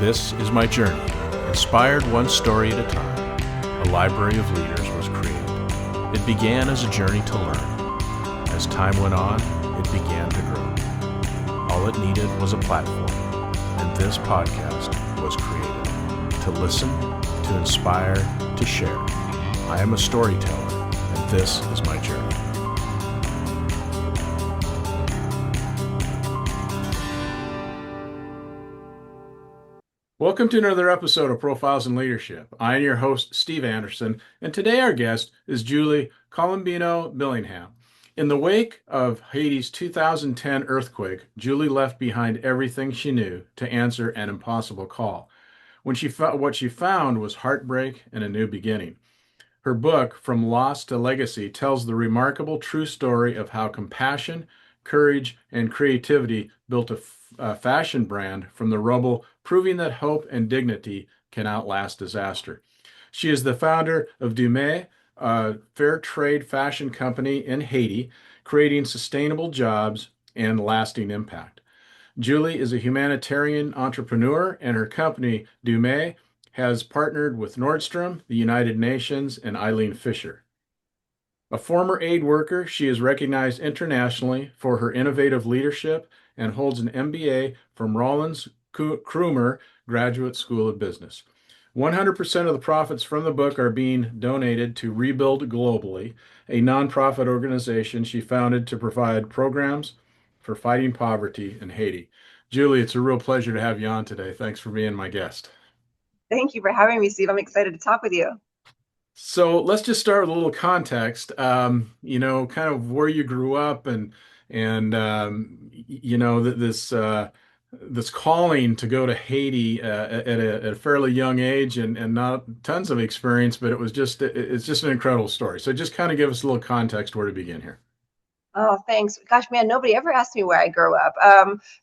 This is my journey. Inspired one story at a time, a library of leaders was created. It began as a journey to learn. As time went on, it began to grow. All it needed was a platform, and this podcast was created to listen, to inspire, to share. I am a storyteller, and this is my journey. Welcome to another episode of Profiles in Leadership. I am your host, Steve Anderson, and today our guest is Julie Colombino Billingham. In the wake of Haiti's 2010 earthquake, Julie left behind everything she knew to answer an impossible call. What she found was heartbreak and a new beginning. Her book, From Loss to Legacy, tells the remarkable true story of how compassion, courage, and creativity built a fashion brand from the rubble, proving that hope and dignity can outlast disaster. She is the founder of Dumais, a fair trade fashion company in Haiti, creating sustainable jobs and lasting impact. Julie is a humanitarian entrepreneur, and her company, Dumais, has partnered with Nordstrom, the United Nations, and Eileen Fisher. A former aid worker, she is recognized internationally for her innovative leadership and holds an MBA from Rollins Krumer Graduate School of Business. 100% of the profits from the book are being donated to Rebuild Globally, a nonprofit organization she founded to provide programs for fighting poverty in Haiti. Julie, it's a real pleasure to have you on today. Thanks for being my guest. Thank you for having me, Steve. I'm excited to talk with you. So let's just start with a little context. Kind of where you grew up, and this calling to go to Haiti at a fairly young age, and not tons of experience, but it's just an incredible story. So just kind of give us a little context where to begin here. Oh, thanks. Gosh, man, nobody ever asked me where I grew up.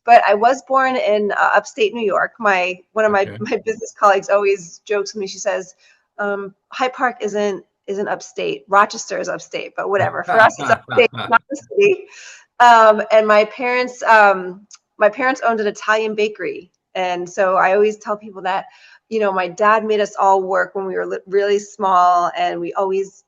But I was born in upstate New York. One of my business colleagues always jokes with me. She says, Hyde Park isn't upstate. Rochester is upstate, but whatever. For us, it's upstate, not the city. And my parents owned an Italian bakery. And so I always tell people that, my dad made us all work when we were really small, and we always,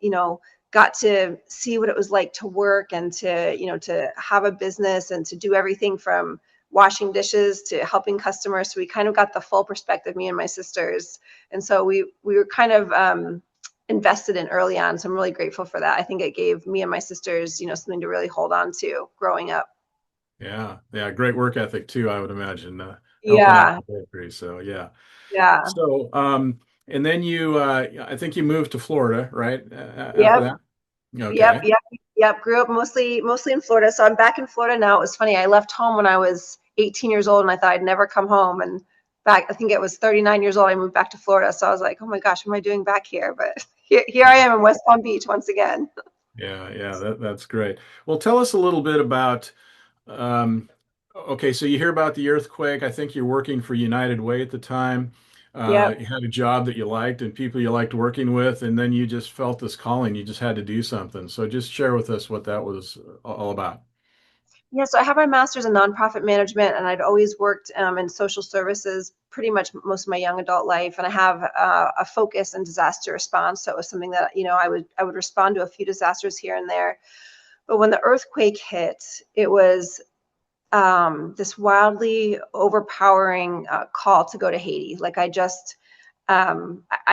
got to see what it was like to work and to have a business and to do everything from washing dishes to helping customers. So we kind of got the full perspective, me and my sisters. And so we were kind of invested in early on. So I'm really grateful for that. I think it gave me and my sisters, something to really hold on to growing up. Yeah. Great work ethic too, I would imagine. Helping Yeah. out the bakery. So yeah. Yeah. So, and then I think you moved to Florida, right? After Yep. that? Okay. Yep. Grew up mostly in Florida. So I'm back in Florida now. It was funny. I left home when I was 18 years old, and I thought I'd never come home. And I think it was 39 years old, I moved back to Florida. So I was like, oh my gosh, what am I doing back here? But here I am in West Palm Beach once again. Yeah, that's great. Well, tell us a little bit about, okay, so you hear about the earthquake. I think you're working for United Way at the time. Yep. You had a job that you liked and people you liked working with, and then you just felt this calling. You just had to do something. So just share with us what that was all about. Yeah, so I have my master's in nonprofit management, and I'd always worked in social services pretty much most of my young adult life. And I have a focus in disaster response. So it was something that, I would respond to a few disasters here and there. But when the earthquake hit, it was this wildly overpowering call to go to Haiti. Like I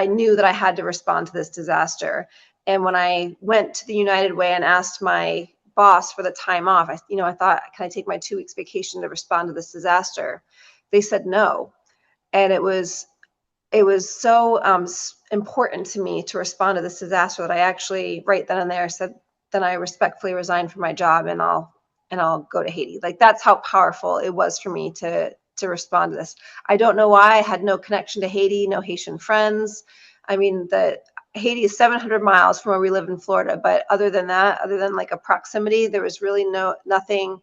knew that I had to respond to this disaster. And when I went to the United Way and asked my boss for the time off, I thought, can I take my 2 weeks vacation to respond to this disaster? They said no. And it was so important to me to respond to this disaster that I actually right then and there said, then I respectfully resign from my job and I'll go to Haiti. Like, that's how powerful it was for me to respond to this. I don't know why. I had no connection to Haiti, no Haitian friends. I mean, Haiti is 700 miles from where we live in Florida, but other than like a proximity, there was really nothing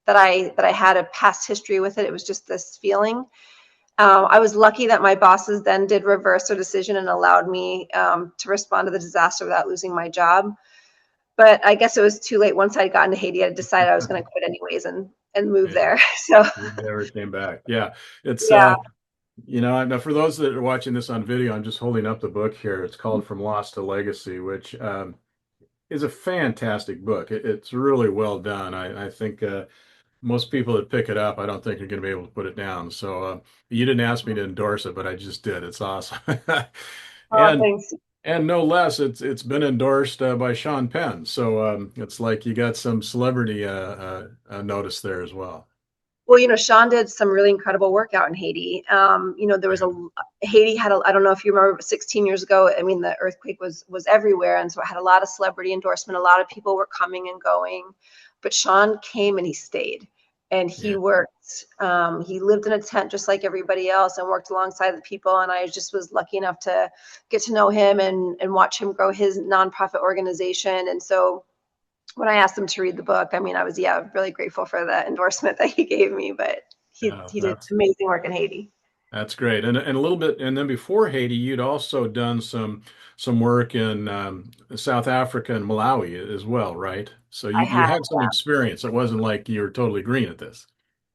that I had a past history with it. It was just this feeling. I was lucky that my bosses then did reverse their decision and allowed me to respond to the disaster without losing my job. But I guess it was too late. Once I got into Haiti, I decided I was going to quit anyways and move there. So you never came back. Yeah, it's yeah. Now for those that are watching this on video, I'm just holding up the book here. It's called From Lost to Legacy, which is a fantastic book. It's really well done. I think most people that pick it up, I don't think are going to be able to put it down. So you didn't ask me to endorse it, but I just did. It's awesome. Oh, And thanks. and no less, it's been endorsed by Sean Penn. So it's like you got some celebrity notice there as well. Well, Sean did some really incredible work out in Haiti. There was Haiti had I don't know if you remember, 16 years ago. I mean, the earthquake was everywhere, and so it had a lot of celebrity endorsement. A lot of people were coming and going, but Sean came and he stayed, and he Yeah. worked. He lived in a tent just like everybody else, and worked alongside the people. And I just was lucky enough to get to know him and watch him grow his nonprofit organization. And so when I asked him to read the book, I mean, I was, yeah, really grateful for the endorsement that he gave me, but he did That's amazing work in Haiti. That's great. And a little bit, and then before Haiti, you'd also done some work in South Africa and Malawi as well, right? So I you had, had some experience. It wasn't like you were totally green at this.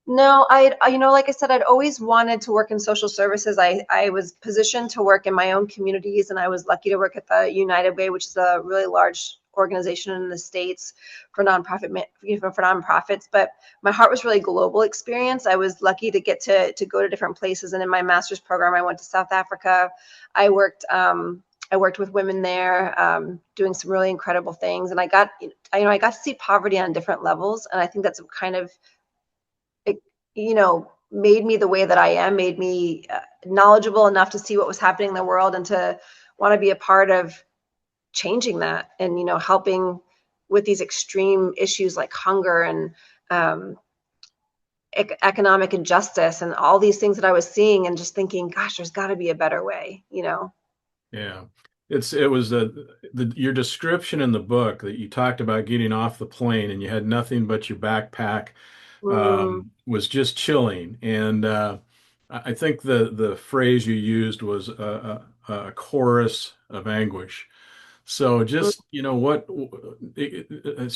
no, like I said, I'd always wanted to work in social services. I was positioned to work in my own communities, and I was lucky to work at the United Way, which is a really large organization in the States for for nonprofits. But my heart was really global experience. I was lucky to get to go to different places. And in my master's program, I went to South Africa. I worked, I worked with women there, doing some really incredible things. And I got to see poverty on different levels. And I think that's kind of it, made me the way that I am, made me knowledgeable enough to see what was happening in the world and to want to be a part of changing that and, helping with these extreme issues like hunger and um, economic injustice and all these things that I was seeing and just thinking, gosh, there's got to be a better way. Yeah. It was your description in the book that you talked about getting off the plane and you had nothing but your backpack Mm, was just chilling. And I think the phrase you used was a chorus of anguish. So mm. just,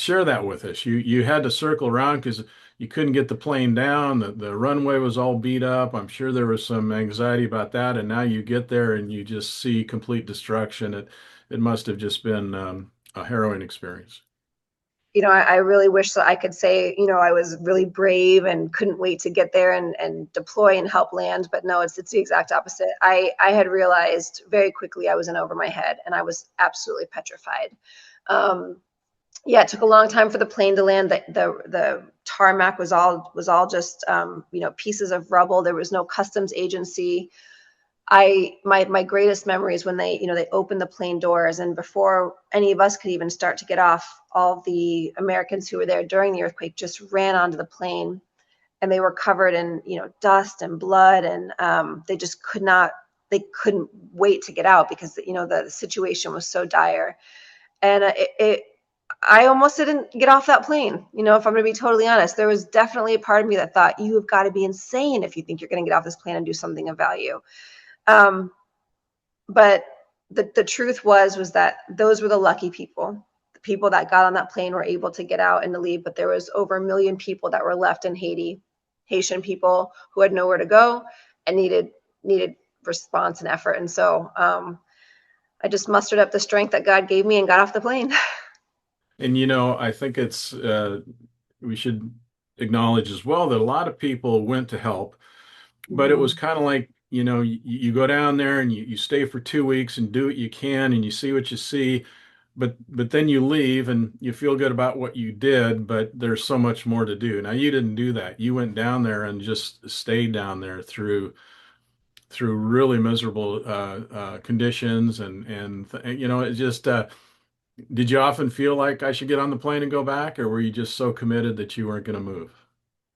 share that with us. You had to circle around because you couldn't get the plane down. The runway was all beat up. I'm sure there was some anxiety about that. And now you get there and you just see complete destruction. It must have just been a harrowing experience. I really wish that I could say, I was really brave and couldn't wait to get there and deploy and help land. But no, it's the exact opposite. I had realized very quickly I was in over my head and I was absolutely petrified. Um, yeah, it took a long time for the plane to land. The tarmac was all just pieces of rubble. There was no customs agency. My greatest memory is when they opened the plane doors, and before any of us could even start to get off, all the Americans who were there during the earthquake just ran onto the plane, and they were covered in dust and blood, and they couldn't wait to get out because the situation was so dire. And I almost didn't get off that plane. If I'm going to be totally honest, there was definitely a part of me that thought, you have got to be insane if you think you're going to get off this plane and do something of value. Um, but the truth was that those were the lucky people. The people that got on that plane were able to get out and to leave, but there was over 1 million people that were left in Haiti, Haitian people who had nowhere to go and needed response and effort. And so I just mustered up the strength that God gave me and got off the plane. And I think we should acknowledge as well that a lot of people went to help, but it was Mm. kind of like, you go down there and you stay for 2 weeks and do what you can and you see what you see, but then you leave and you feel good about what you did, but there's so much more to do. Now you didn't do that. You went down there and just stayed down there through really miserable conditions and it just did you often feel like I should get on the plane and go back, or were you just so committed that you weren't going to move?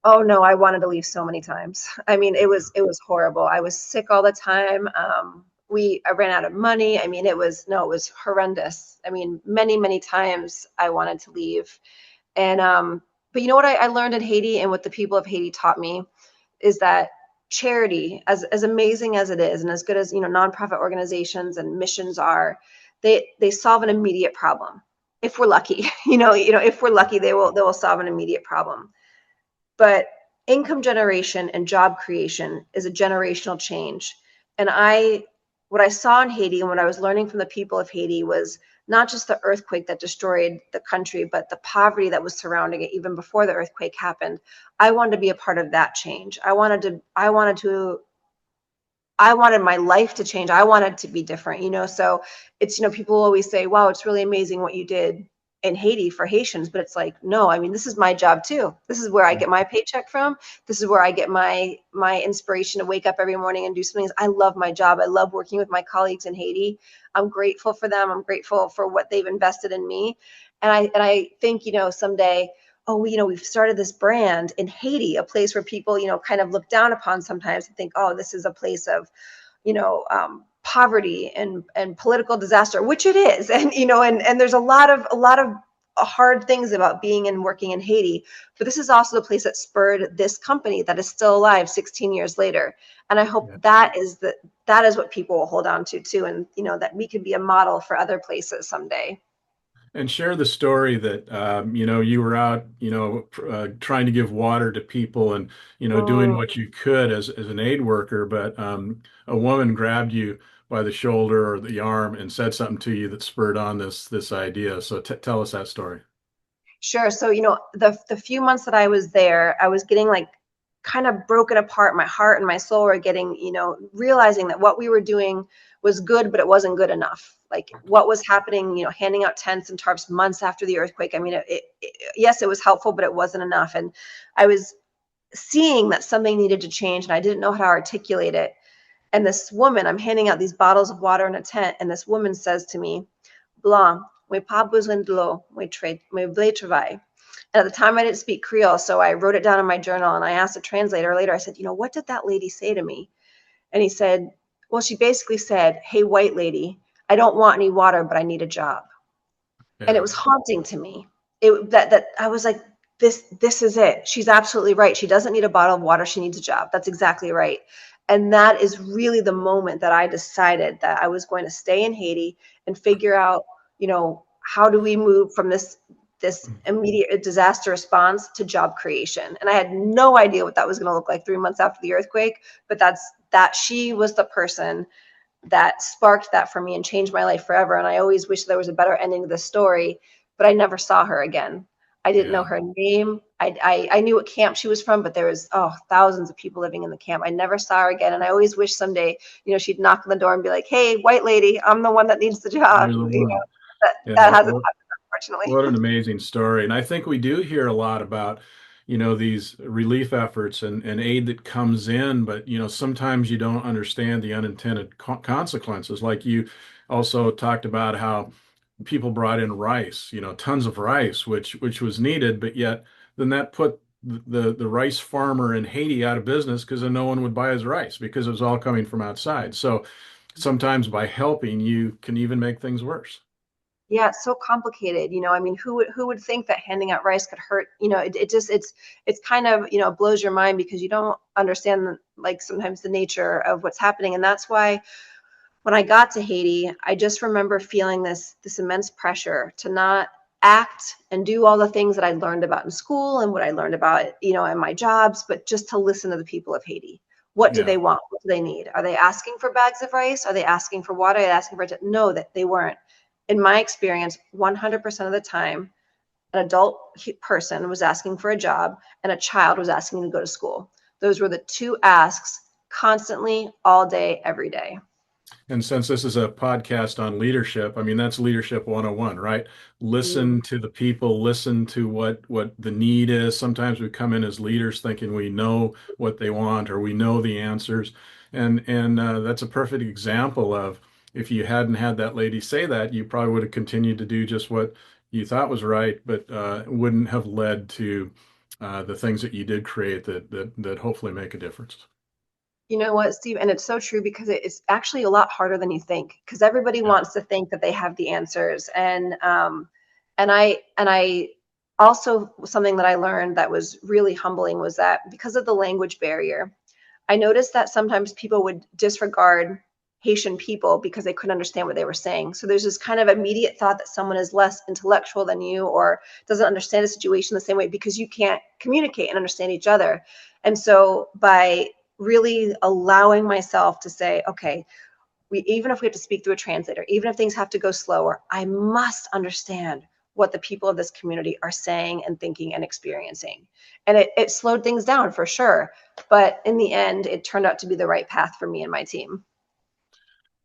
Oh no, I wanted to leave so many times. I mean, it was horrible. I was sick all the time. I ran out of money. I mean, it was horrendous. I mean, many, many times I wanted to leave. And but you know what I learned in Haiti and what the people of Haiti taught me is that charity, as amazing as it is, and as good as nonprofit organizations and missions are, they solve an immediate problem. If we're lucky, if we're lucky, they will solve an immediate problem. But income generation and job creation is a generational change. And what I saw in Haiti and what I was learning from the people of Haiti was not just the earthquake that destroyed the country, but the poverty that was surrounding it even before the earthquake happened. I wanted to be a part of that change. I wanted my life to change. I wanted to be different, So it's, people always say, wow, it's really amazing what you did in Haiti for Haitians. But it's like, no, I mean, this is my job too. This is where I get my paycheck from. This is where I get my inspiration to wake up every morning and do something. I love my job. I love working with my colleagues in Haiti. I'm grateful for them. I'm grateful for what they've invested in me. And I think, someday, oh, we've started this brand in Haiti, a place where people, kind of look down upon sometimes and think, oh, this is a place of, poverty and political disaster, which it is. And there's a lot of hard things about being and working in Haiti, but this is also the place that spurred this company that is still alive 16 years later. And I hope Yeah. that is what people will hold on to too. And, that we could be a model for other places someday. And share the story that you were out, trying to give water to people and doing Mm. what you could as an aid worker, but a woman grabbed you by the shoulder or the arm and said something to you that spurred on this idea. So tell us that story. Sure. So, the few months that I was there, I was getting like kind of broken apart. My heart and my soul were getting, realizing that what we were doing was good, but it wasn't good enough. Like what was happening, handing out tents and tarps months after the earthquake. I mean, yes, it was helpful, but it wasn't enough. And I was seeing that something needed to change, and I didn't know how to articulate it. And this woman, I'm handing out these bottles of water in a tent, and this woman says to me, Blanc, moi pas besoin de l'eau, moi voulais travail. And at the time, I didn't speak Creole, so I wrote it down in my journal, and I asked a translator later. I said, what did that lady say to me? And he said, well, she basically said, hey, white lady, I don't want any water, but I need a job. And it Yeah. was haunting to me. That I was like, this is it. She's absolutely right. She doesn't need a bottle of water. She needs a job. That's exactly right. And that is really the moment that I decided that I was going to stay in Haiti and figure out, how do we move from this immediate disaster response to job creation. And I had no idea what that was going to look like 3 months after the earthquake, but that she was the person that sparked that for me and changed my life forever. And I always wish there was a better ending to this story, but I never saw her again. I didn't know Yeah. her name. I knew what camp she was from, but there was thousands of people living in the camp. I never saw her again, and I always wish someday, she'd knock on the door and be like, "Hey, white lady, I'm the one that needs the job." You're the one. That Yeah. hasn't happened, unfortunately. What an amazing story. And I think we do hear a lot about, these relief efforts and aid that comes in, but, sometimes you don't understand the unintended consequences. Like you also talked about how people brought in rice, tons of rice, which was needed, but yet then that put the rice farmer in Haiti out of business because then no one would buy his rice because it was all coming from outside. So sometimes by helping, you can even make things worse. Yeah, it's so complicated. I mean, who would think that handing out rice could hurt? It's kind of, blows your mind because you don't understand like sometimes the nature of what's happening. And that's why when I got to Haiti, I just remember feeling this immense pressure to not act and do all the things that I learned about in school and what I learned about, in my jobs, but just to listen to the people of Haiti. What do Yeah. they want? What do they need? Are they asking for bags of rice? Are they asking for water? Are they asking for no, that they weren't. In my experience, 100% of the time, an adult person was asking for a job and a child was asking to go to school. Those were the two asks constantly, all day, every day. And since this is a podcast on leadership, I mean, that's leadership 101, right? Mm. Listen to the people, listen to what the need is. Sometimes we come in as leaders thinking we know what they want or we know the answers. And that's a perfect example of if you hadn't had that lady say that, you probably would have continued to do just what you thought was right, but wouldn't have led to the things that you did create that hopefully make a difference. You know what, Steve? And it's so true because it's actually a lot harder than you think because everybody Yeah. wants to think that they have the answers. And I also, something that I learned that was really humbling was that because of the language barrier, I noticed that sometimes people would disregard Haitian people because they couldn't understand what they were saying. So there's this kind of immediate thought that someone is less intellectual than you or doesn't understand a situation the same way because you can't communicate and understand each other. And so by really allowing myself to say, okay, even if we have to speak through a translator, even if things have to go slower, I must understand what the people of this community are saying and thinking and experiencing. And it slowed things down for sure. But in the end, it turned out to be the right path for me and my team.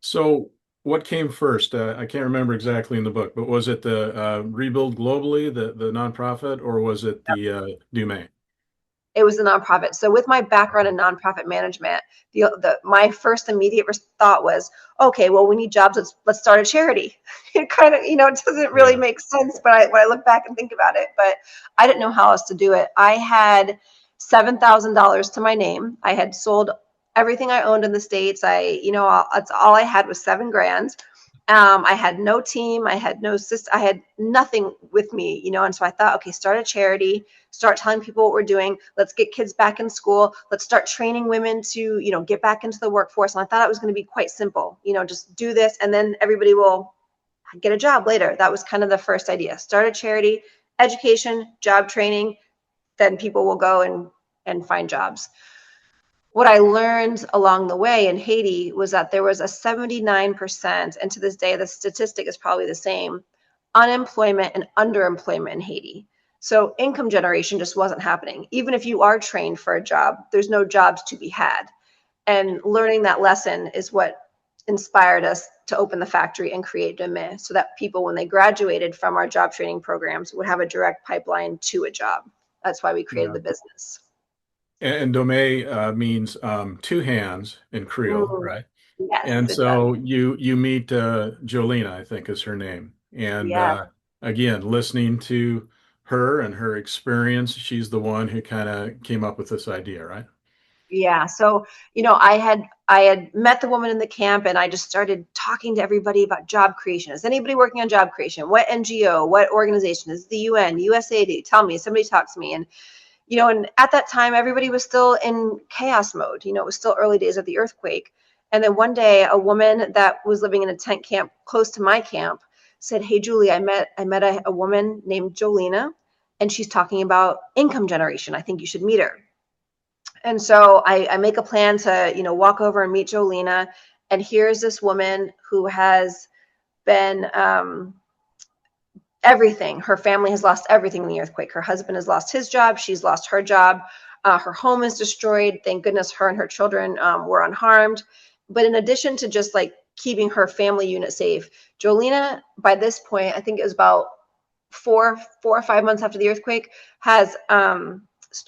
So, what came first? I can't remember exactly in the book, but was it the Rebuild Globally, the nonprofit, or was it the Dume? It was a nonprofit. So with my background in nonprofit management, my first immediate thought was, okay, well, we need jobs. Let's start a charity. It kind of, it doesn't really Yeah. make sense, but when I look back and think about it, but I didn't know how else to do it. I had $7,000 to my name. I had sold everything I owned in the States. That's all I had was 7 grand. I had no team. I had no system. I had nothing with me, and so I thought, okay, start a charity, start telling people what we're doing. Let's get kids back in school. Let's start training women to, get back into the workforce. And I thought it was going to be quite simple, just do this and then everybody will get a job later. That was kind of the first idea. Start a charity, education, job training, then people will go and find jobs. What I learned along the way in Haiti was that there was a 79%, and to this day, the statistic is probably the same, unemployment and underemployment in Haiti. So income generation just wasn't happening. Even if you are trained for a job, there's no jobs to be had. And learning that lesson is what inspired us to open the factory and create Deme, so that people, when they graduated from our job training programs, would have a direct pipeline to a job. That's why we created Yeah. the business. And Dome means two hands in Creole, Mm, right? yes, And it does. so you meet Jolena, I think is her name. And Yeah. again, listening to her and her experience, she's the one who kind of came up with this idea, right? Yeah. So, I had met the woman in the camp and I just started talking to everybody about job creation. Is anybody working on job creation? What NGO, what organization? Is the UN, USAID? Tell me, somebody talk to me. And at that time everybody was still in chaos mode. It was still early days of the earthquake. And then one day a woman that was living in a tent camp close to my camp said, "Hey Julie, I met a woman named Jolena and she's talking about income generation. I think you should meet her." And so I make a plan to, walk over and meet Jolena. And here's this woman who has been everything. Her family has lost everything in the earthquake. Her husband has lost his job. She's lost her job. Her home is destroyed. Thank goodness her and her children were unharmed. But in addition to just like keeping her family unit safe, Jolena, by this point, I think it was about 4 or 5 months after the earthquake, has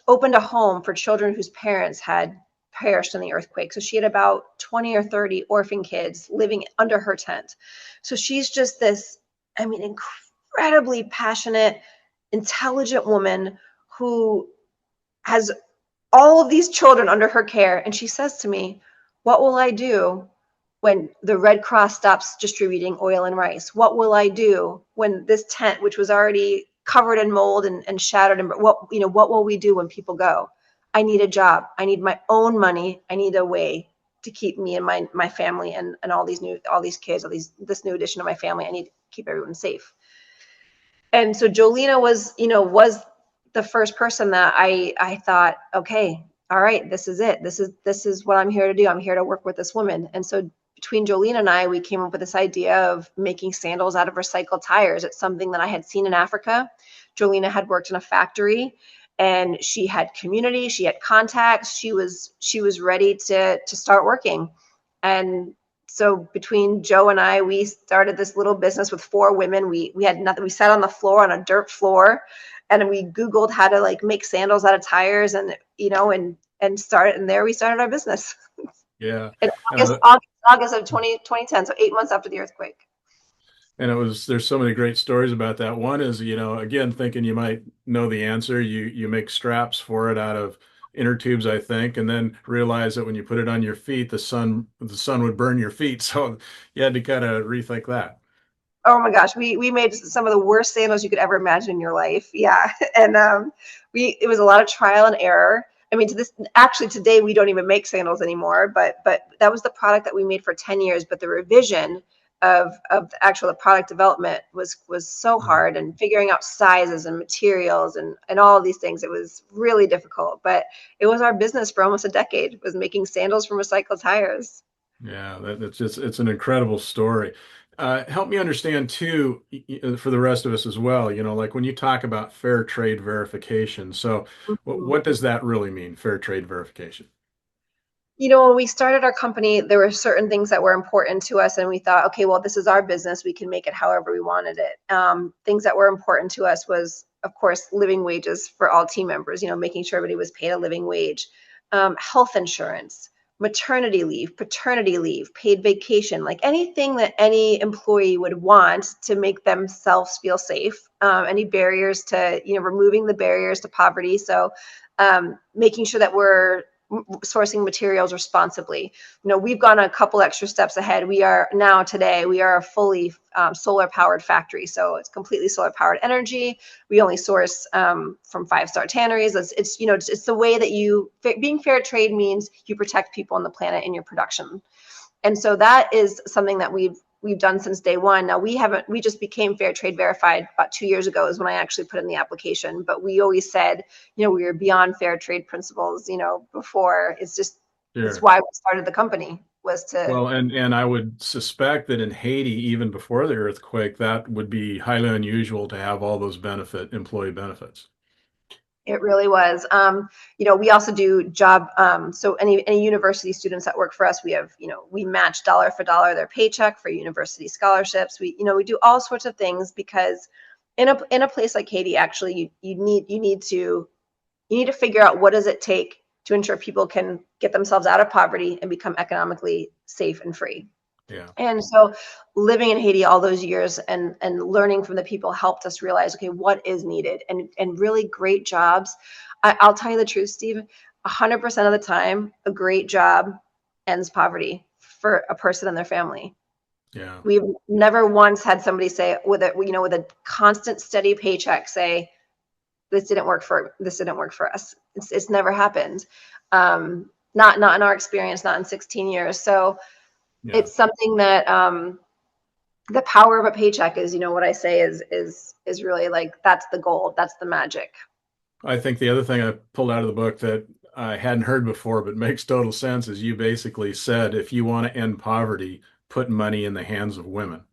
opened a home for children whose parents had perished in the earthquake. So she had about 20 or 30 orphan kids living under her tent. So she's just this, I mean, incredibly passionate, intelligent woman who has all of these children under her care. And she says to me, "What will I do when the Red Cross stops distributing oil and rice? What will I do when this tent, which was already covered in mold and shattered, and what will we do when people go? I need a job. I need my own money. I need a way to keep me and my family and all these kids, this new addition to my family. I need to keep everyone safe." And so Jolena was the first person that I thought, okay, all right, this is it. This is what I'm here to do. I'm here to work with this woman. And so between Jolene and I, we came up with this idea of making sandals out of recycled tires. It's something that I had seen in Africa. Jolena had worked in a factory and she had community, she had contacts, she was ready to start working. And so between Joe and I, we started this little business with 4 women. We had nothing. We sat on the floor, on a dirt floor, and we Googled how to like make sandals out of tires, and there we started our business Yeah. in And August, August, August of 2010. So 8 months after the earthquake. there's so many great stories about that. One is, again, thinking you might know the answer, you make straps for it out of inner tubes, I think, and then realize that when you put it on your feet, the sun would burn your feet. So you had to kind of rethink that. Oh my gosh, we made some of the worst sandals you could ever imagine in your life. Yeah, and we it was a lot of trial and error. I mean, today we don't even make sandals anymore, but that was the product that we made for 10 years. But the revision of the actual the product development was so Mm. hard, and figuring out sizes and materials and all of these things. It was really difficult, but it was our business for almost a decade, was making sandals from recycled tires. Yeah, that's just it's an incredible story. Help me understand too, for the rest of us as well, like when you talk about fair trade verification. So Mhm. what does that really mean, fair trade verification? When we started our company, there were certain things that were important to us, and we thought, okay, well, this is our business. We can make it however we wanted it. Things that were important to us was, of course, living wages for all team members, making sure everybody was paid a living wage, health insurance, maternity leave, paternity leave, paid vacation, like anything that any employee would want to make themselves feel safe. Any barriers to, removing the barriers to poverty. So making sure that we're sourcing materials responsibly. We've gone a couple extra steps ahead. We are now today, we are a fully solar powered factory. So it's completely solar powered energy. We only source from 5-star tanneries. It's the way that being fair trade means you protect people on the planet in your production. And so that is something that we've done since day one. Now we just became fair trade verified about 2 years ago is when I actually put in the application. But we always said, we were beyond fair trade principles, before. It's Sure. why we started the company, was to. Well, and I would suspect that in Haiti, even before the earthquake, that would be highly unusual to have all those employee benefits. It really was. We also do job. So any university students that work for us, we match dollar for dollar their paycheck for university scholarships. We do all sorts of things because in a place like Haiti, actually, you need to figure out what does it take to ensure people can get themselves out of poverty and become economically safe and free. Yeah. And so living in Haiti all those years and learning from the people helped us realize, okay, what is needed, and really great jobs. I'll tell you the truth, Steve, 100% of the time, a great job ends poverty for a person and their family. Yeah. We've never once had somebody say with a constant steady paycheck say, this didn't work for us. It's never happened. Not in our experience, not in 16 years. So Yeah. it's something that the power of a paycheck is, what I say is really like, that's the gold, that's the magic. I think the other thing I pulled out of the book that I hadn't heard before, but makes total sense, is you basically said if you want to end poverty, put money in the hands of women.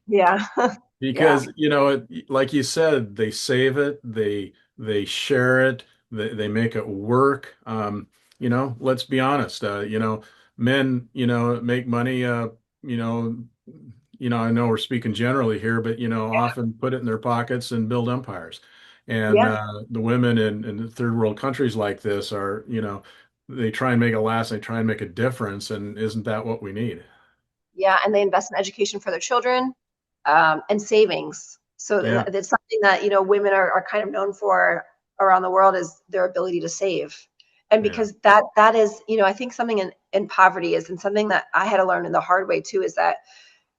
Yeah. Yeah. Because, like you said, they save it, they share it, they make it work. Let's be honest, men, make money, you know, I know we're speaking generally here, but often put it in their pockets and build empires. And Yeah. the women in third world countries like this are, they try and make it last, they try and make a difference, and isn't that what we need? Yeah. And they invest in education for their children, and savings. So Yeah, that's something that, women are kind of known for around the world, is their ability to save. And yeah, because that is, I think something in poverty is, and something that I had to learn in the hard way too, is that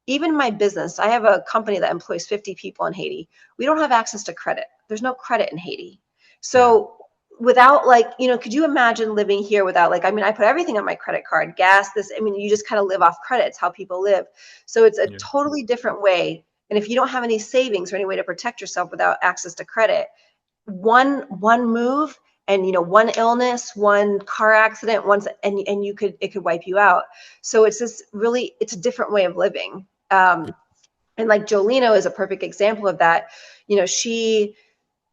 even my business, I have a company that employs 50 people in Haiti. We don't have access to credit. There's no credit in Haiti. yeah, So without, like, could you imagine living here without, like, I mean, I put everything on my credit card, gas, this, I mean, you just kind of live off credit. It's how people live. So it's a yeah, totally different way. And if you don't have any savings or any way to protect yourself without access to credit, one move, and one illness, one car accident, and it could wipe you out. So it's a different way of living. And like Jolino is a perfect example of that. She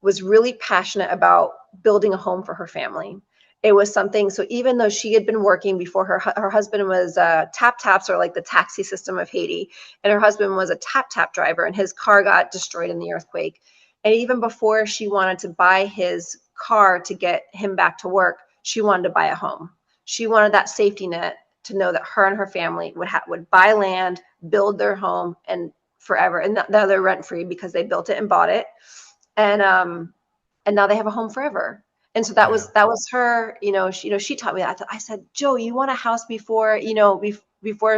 was really passionate about building a home for her family. It was something. So even though she had been working before, her husband was tap taps, or like the taxi system of Haiti, and her husband was a tap tap driver, and his car got destroyed in the earthquake. And even before she wanted to buy his car to get him back to work, she wanted to buy a home. She wanted that safety net to know that her and her family would buy land, build their home, and forever. And now they're rent free because they built it and bought it, and now they have a home forever. And so that yeah, was her. She taught me that. I said, Joe, you want a house before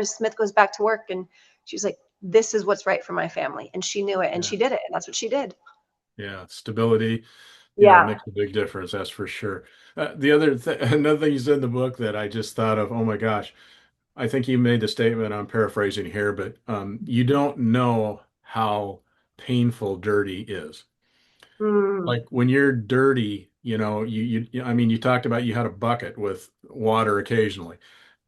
Smith goes back to work? And she was like, this is what's right for my family. And she knew it, and yeah, she did it, and that's what she did. yeah. Stability, Yeah. makes a big difference. That's for sure. Another thing you said in the book that I just thought of, oh my gosh, I think you made the statement, I'm paraphrasing here, but you don't know how painful dirty is. Mm, Like when you're dirty, I mean, you talked about you had a bucket with water occasionally.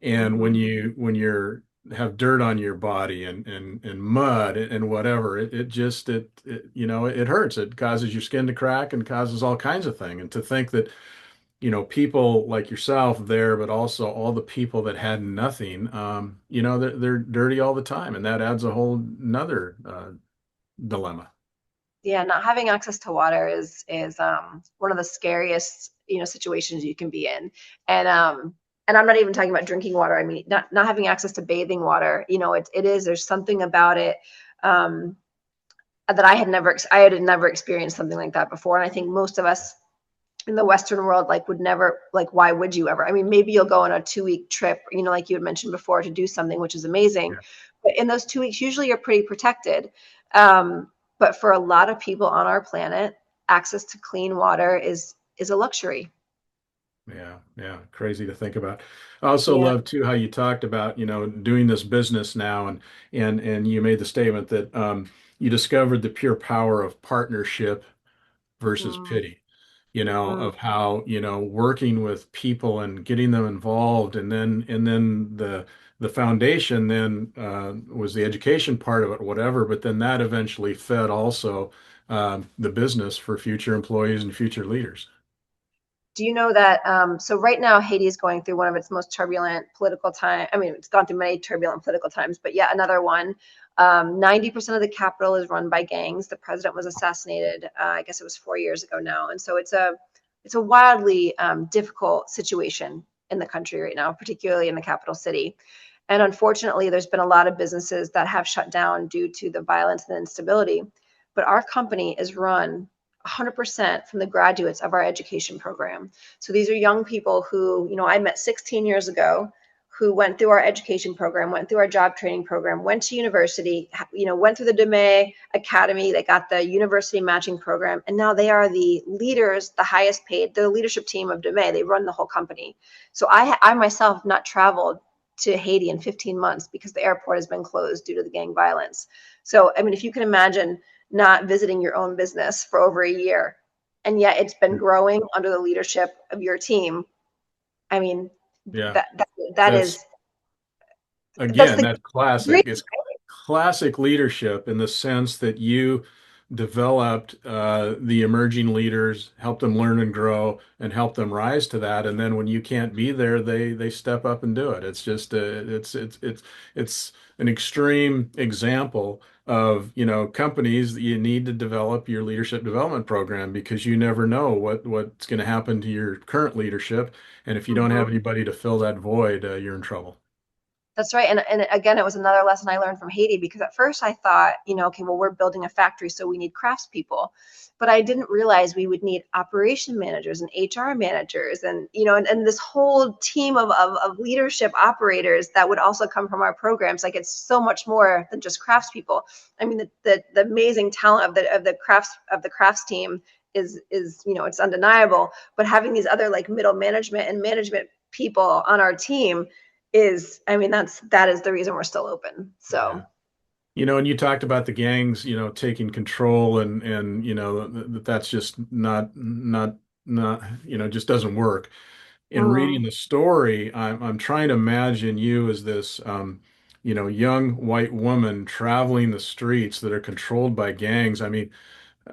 And when mhm. you're have dirt on your body and mud and whatever, it hurts. It causes your skin to crack and causes all kinds of things. And to think that, people like yourself there, but also all the people that had nothing, they're dirty all the time. And that adds a whole nother dilemma. Yeah, not having access to water is one of the scariest, situations you can be in. And and I'm not even talking about drinking water. I mean, not having access to bathing water. There's something about it um, that I had never experienced something like that before. And I think most of us in the Western world like would never, like, why would you ever? I mean, maybe you'll go on a 2 week trip, like you had mentioned before, to do something, which is amazing. Yeah. But in those 2 weeks, usually you're pretty protected. But for a lot of people on our planet, access to clean water is a luxury. Yeah, yeah, crazy to think about. I also Yeah. love too how you talked about, doing this business now and you made the statement that you discovered the pure power of partnership versus Mhm. pity, Mhm. of how, working with people and getting them involved and then the foundation then was the education part of it, whatever, but then that eventually fed also the business for future employees and future leaders. Do you know that? So right now, Haiti is going through one of its most turbulent political time. I mean, it's gone through many turbulent political times, but yet another one. 90% of the capital is run by gangs. The president was assassinated. I guess it was 4 years ago now, and so it's a wildly difficult situation in the country right now, particularly in the capital city. And unfortunately, there's been a lot of businesses that have shut down due to the violence and instability. But our company is run 100% from the graduates of our education program. So these are young people who, I met 16 years ago, who went through our education program, went through our job training program, went to university, went through the DeMay Academy. They got the university matching program, and now they are the leaders, the highest paid, the leadership team of DeMay. They run the whole company. So I myself have not traveled to Haiti in 15 months because the airport has been closed due to the gang violence. So, I mean, if you can imagine not visiting your own business for over a year, and yet it's been growing under the leadership of your team. I mean, Yeah, that that's is that's again, the that's dream. classic. It's classic leadership in the sense that you developed the emerging leaders, help them learn and grow, and help them rise to that. And then when you can't be there, they step up and do it. It's just it's an extreme example of, companies that you need to develop your leadership development program because you never know what's going to happen to your current leadership. And if you don't have Mhm. anybody to fill that void, you're in trouble. That's right. And again, it was another lesson I learned from Haiti because at first I thought, okay, well, we're building a factory, so we need craftspeople. But I didn't realize we would need operation managers and HR managers and this whole team of leadership operators that would also come from our programs. Like it's so much more than just craftspeople. I mean, the amazing talent of the crafts team is it's undeniable. But having these other like middle management and management people on our team is, I mean, that is the reason we're still open. Yeah. So And you talked about the gangs, taking control and that's just not, just doesn't work. In reading mm, the story, I'm trying to imagine you as this young white woman traveling the streets that are controlled by gangs. I mean,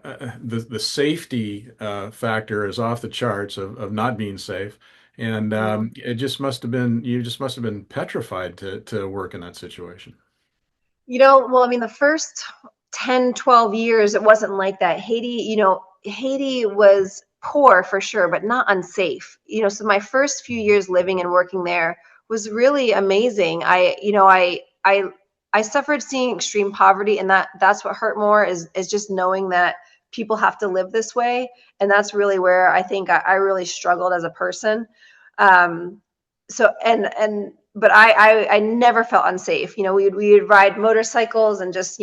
the safety factor is off the charts of not being safe. And mm. it just must have been you just must have been petrified to work in that situation. Well, I mean, the first 10, 12 years, it wasn't like that. Haiti was poor for sure, but not unsafe. So my first few years living and working there was really amazing. I suffered seeing extreme poverty, and that's what hurt more is just knowing that people have to live this way. And that's really where I think I really struggled as a person. Um, so but I never felt unsafe. We would ride motorcycles and just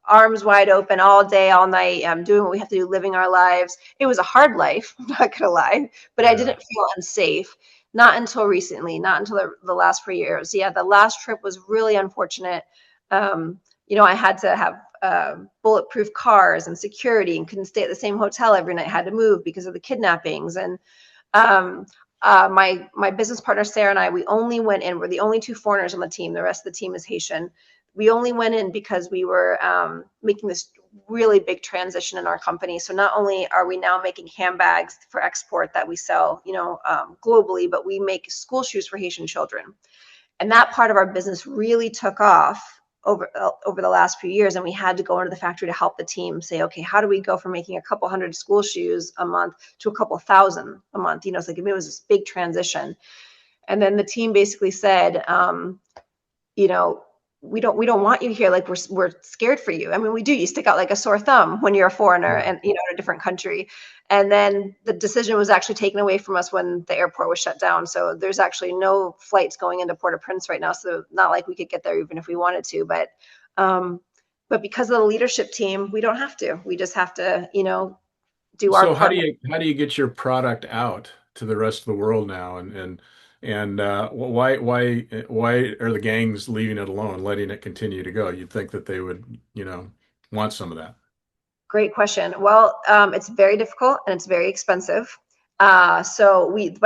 arms wide open all day, all night, doing what we have to do, living our lives. It was a hard life, I'm not gonna lie, but I Yeah. didn't feel unsafe. Not until recently, not until the last 4 years. Yeah, the last trip was really unfortunate. I had to have bulletproof cars and security and couldn't stay at the same hotel every night, had to move because of the kidnappings. And um, my business partner Sarah and I, we only went in. We're the only two foreigners on the team. The rest of the team is Haitian. We only went in because we were making this really big transition in our company. So not only are we now making handbags for export that we sell, globally, but we make school shoes for Haitian children. And that part of our business really took off over the last few years, and we had to go into the factory to help the team say, okay, how do we go from making a couple hundred school shoes a month to a couple thousand a month? It's like, it was this big transition. And then the team basically said, you know, we don't want you here. Like, we're scared for you. I mean, we do. You stick out like a sore thumb when you're a foreigner Yeah. and, in a different country. And then the decision was actually taken away from us when the airport was shut down. So there's actually no flights going into Port-au-Prince right now. So not like we could get there even if we wanted to. Um, but because of the leadership team, we don't have to. We just have to, do our So how part. do you get your product out to the rest of the world now? And why are the gangs leaving it alone, letting it continue to go? You'd think that they would, want some of that. Great question. Well, it's very difficult and it's very expensive. But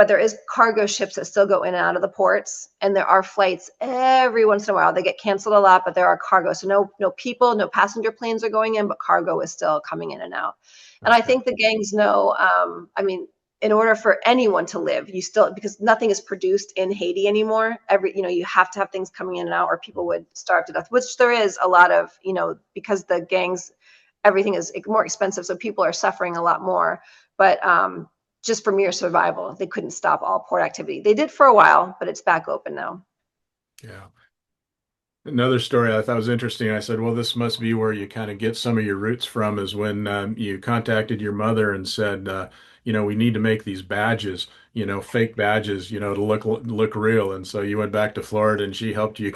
there is cargo ships that still go in and out of the ports, and there are flights every once in a while. They get canceled a lot, but there are cargo. So no people, no passenger planes are going in, but cargo is still coming in and out. And I Okay. think the gangs know. I mean, in order for anyone to live, you still, because nothing is produced in Haiti anymore. You have to have things coming in and out, or people would starve to death. Which there is a lot of, because the gangs, everything is more expensive, so people are suffering a lot more. But just for mere survival, they couldn't stop all port activity. They did for a while, but it's back open now. Yeah. Another story I thought was interesting. I said, well, this must be where you kind of get some of your roots from, is when you contacted your mother and said, we need to make these badges, fake badges, to look real. And so you went back to Florida and she helped you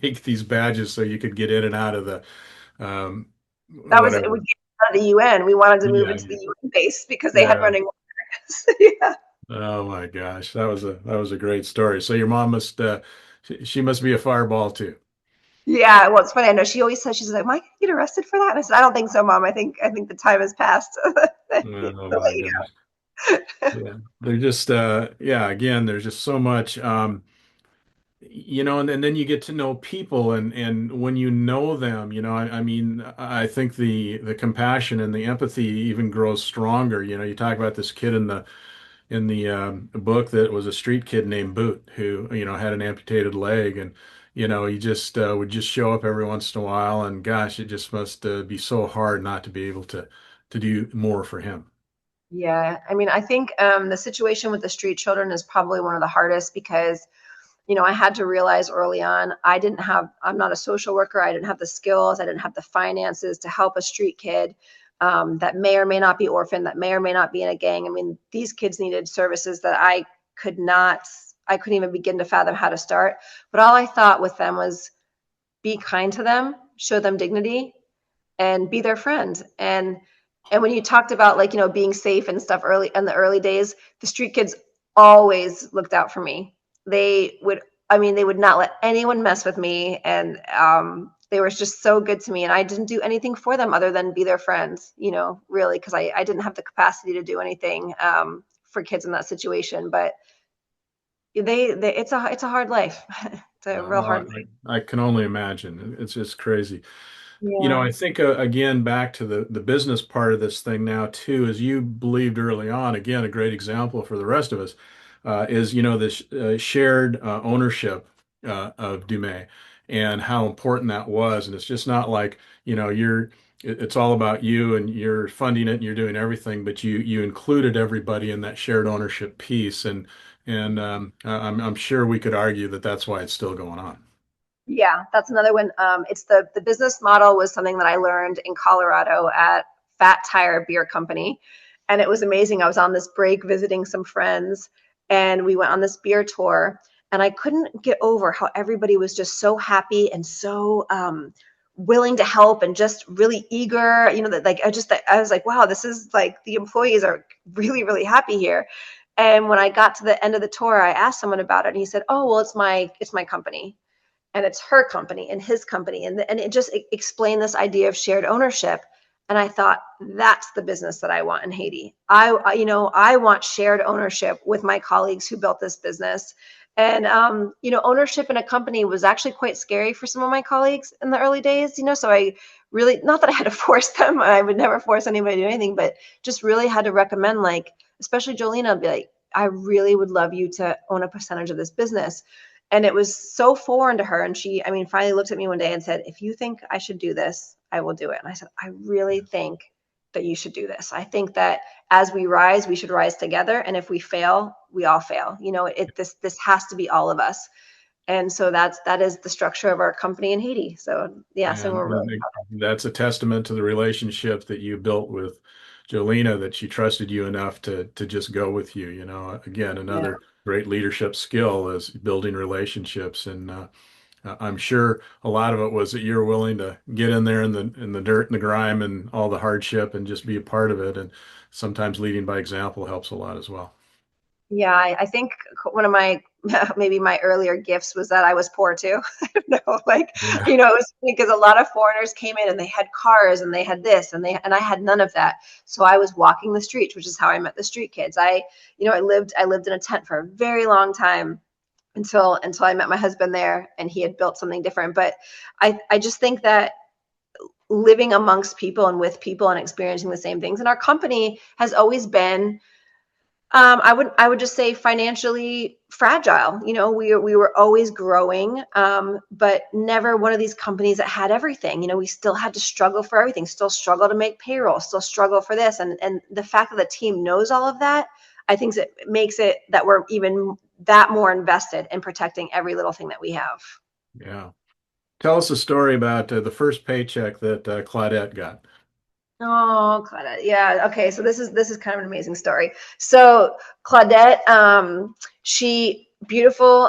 make these badges so you could get in and out of the That was it. whatever. We came out of the UN. We wanted to move Yeah, into the UN base because they had yeah. running waters. Yeah. Oh my gosh, that was a great story. So your mom must she must be a fireball too. Yeah, well, it's funny. I know she always says, she's like, "Am I gonna get arrested for that?" And I said, "I don't think so, Mom. I think the time has passed to let Oh my you gosh. go." Yeah. They're just yeah, again, there's just so much and then you get to know people, and when you know them, I mean, I think the compassion and the empathy even grows stronger. You talk about this kid in the book that was a street kid named Boot, who had an amputated leg, and he just would just show up every once in a while, and gosh, it just must be so hard not to be able to do more for him. Yeah, I mean, I think the situation with the street children is probably one of the hardest because I had to realize early on, I'm not a social worker. I didn't have the skills. I didn't have the finances to help a street kid that may or may not be orphaned, that may or may not be in a gang. I mean, these kids needed services that I couldn't even begin to fathom how to start. But all I thought with them was be kind to them, show them dignity, and be their friend. And when you talked about, like, being safe and stuff early in the early days, the street kids always looked out for me. They would, I mean, they would not let anyone mess with me, and they were just so good to me. And I didn't do anything for them other than be their friends, really, because I didn't have the capacity to do anything for kids in that situation. But it's a hard life. It's a real hard life. I can only imagine. It's just crazy. Yeah. I think again back to the business part of this thing now too, as you believed early on. Again, a great example for the rest of us is this shared ownership of Dume, and how important that was. And it's just not like it's all about you and you're funding it and you're doing everything, but you included everybody in that shared ownership piece. And I'm sure we could argue that that's why it's still going on. Yeah, that's another one. It's the business model was something that I learned in Colorado at Fat Tire Beer Company, and it was amazing. I was on this break visiting some friends, and we went on this beer tour, and I couldn't get over how everybody was just so happy and so willing to help and just really eager. That, like, I was like, wow, this is like, the employees are really, really happy here. And when I got to the end of the tour, I asked someone about it, and he said, "Oh, well, it's my company, and it's her company and his company," and it just explained this idea of shared ownership. And I thought, that's the business that I want in Haiti. I want shared ownership with my colleagues who built this business. And ownership in a company was actually quite scary for some of my colleagues in the early days. So I really, not that I had to force them. I would never force anybody to do anything, but just really had to recommend, like, especially Jolena, be like, I really would love you to own a percentage of this business. And it was so foreign to her. And she, I mean, finally looked at me one day and said, "If you think I should do this, I will do it." And I said, "I really think that you should do this. I think that as we rise, we should rise together. And if we fail, we all fail. This has to be all of us." And so that is the structure of our company in Haiti. So yes, and we're really. And that's a testament to the relationship that you built with Jolena, that she trusted you enough to just go with you. Again, Yeah. another great leadership skill is building relationships. And I'm sure a lot of it was that you're willing to get in there in the dirt and the grime and all the hardship and just be a part of it. And sometimes leading by example helps a lot as well. Yeah, I think one of my maybe my earlier gifts was that I was poor too. I don't know, like, Yeah. it was because a lot of foreigners came in and they had cars and they had this and I had none of that. So I was walking the streets, which is how I met the street kids. I lived in a tent for a very long time until I met my husband there, and he had built something different. But I just think that living amongst people and with people and experiencing the same things, and our company has always been, I would just say, financially fragile. We were always growing, but never one of these companies that had everything. We still had to struggle for everything, still struggle to make payroll, still struggle for this. And the fact that the team knows all of that, I think it makes it that we're even that more invested in protecting every little thing that we have. Yeah. Tell us a story about the first paycheck that Claudette got. Oh, Claudette. Yeah. Okay. So this is kind of an amazing story. So Claudette, she beautiful,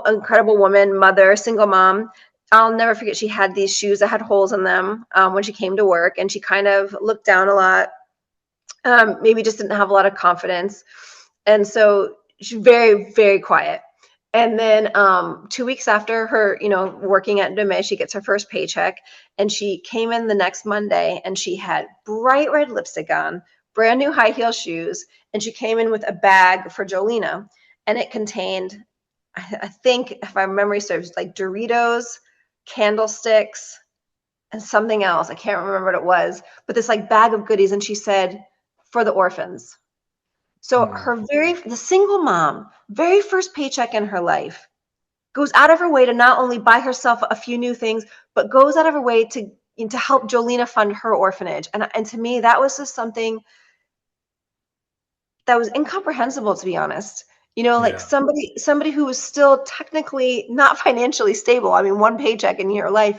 incredible woman, mother, single mom. I'll never forget. She had these shoes that had holes in them when she came to work, and she kind of looked down a lot. Maybe just didn't have a lot of confidence, and so she's very, very quiet. And then 2 weeks after her, working at Deme, she gets her first paycheck, and she came in the next Monday, and she had bright red lipstick on, brand new high heel shoes, and she came in with a bag for Jolena, and it contained, I think, if my memory serves, like Doritos, candlesticks, and something else. I can't remember what it was, but this like bag of goodies, and she said, "For the orphans." So Hmm. the single mom, very first paycheck in her life, goes out of her way to not only buy herself a few new things, but goes out of her way to help Jolena fund her orphanage. And to me, that was just something that was incomprehensible, to be honest. Like Yeah. somebody who was still technically not financially stable. I mean, one paycheck in your life,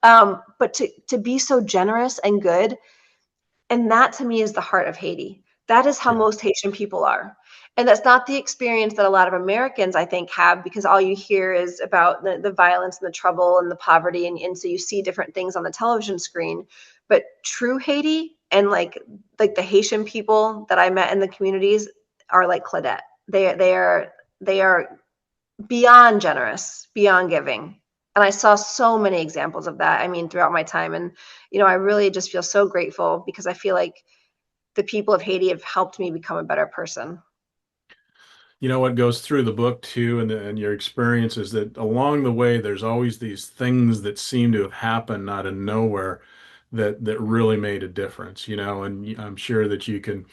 but to be so generous and good. And that to me is the heart of Haiti. That is how Yeah. most Haitian people are. And that's not the experience that a lot of Americans, I think, have, because all you hear is about the violence and the trouble and the poverty. And so you see different things on the television screen. But true Haiti and like the Haitian people that I met in the communities are like Claudette. They are beyond generous, beyond giving. And I saw so many examples of that, I mean, throughout my time. And, I really just feel so grateful because I feel like the people of Haiti have helped me become a better person. What goes through the book too, and your experience is that along the way, there's always these things that seem to have happened out of nowhere that really made a difference. And I'm sure that you can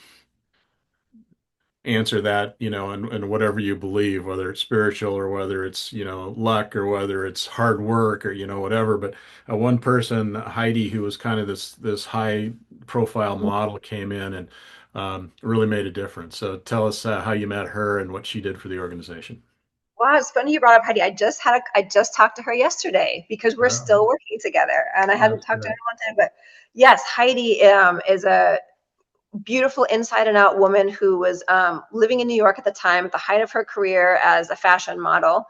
answer that, and whatever you believe, whether it's spiritual or whether it's, luck or whether it's hard work or, whatever. But one person, Heidi, who was kind of this high profile model, came in and really made a difference. So tell us how you met her and what she did for the organization. Wow, it's funny you brought up Heidi. I just talked to her yesterday because we're Oh, still working together, and I hadn't that's talked to her good. in a long time. But yes, Heidi is a beautiful inside and out woman who was living in New York at the time, at the height of her career as a fashion model.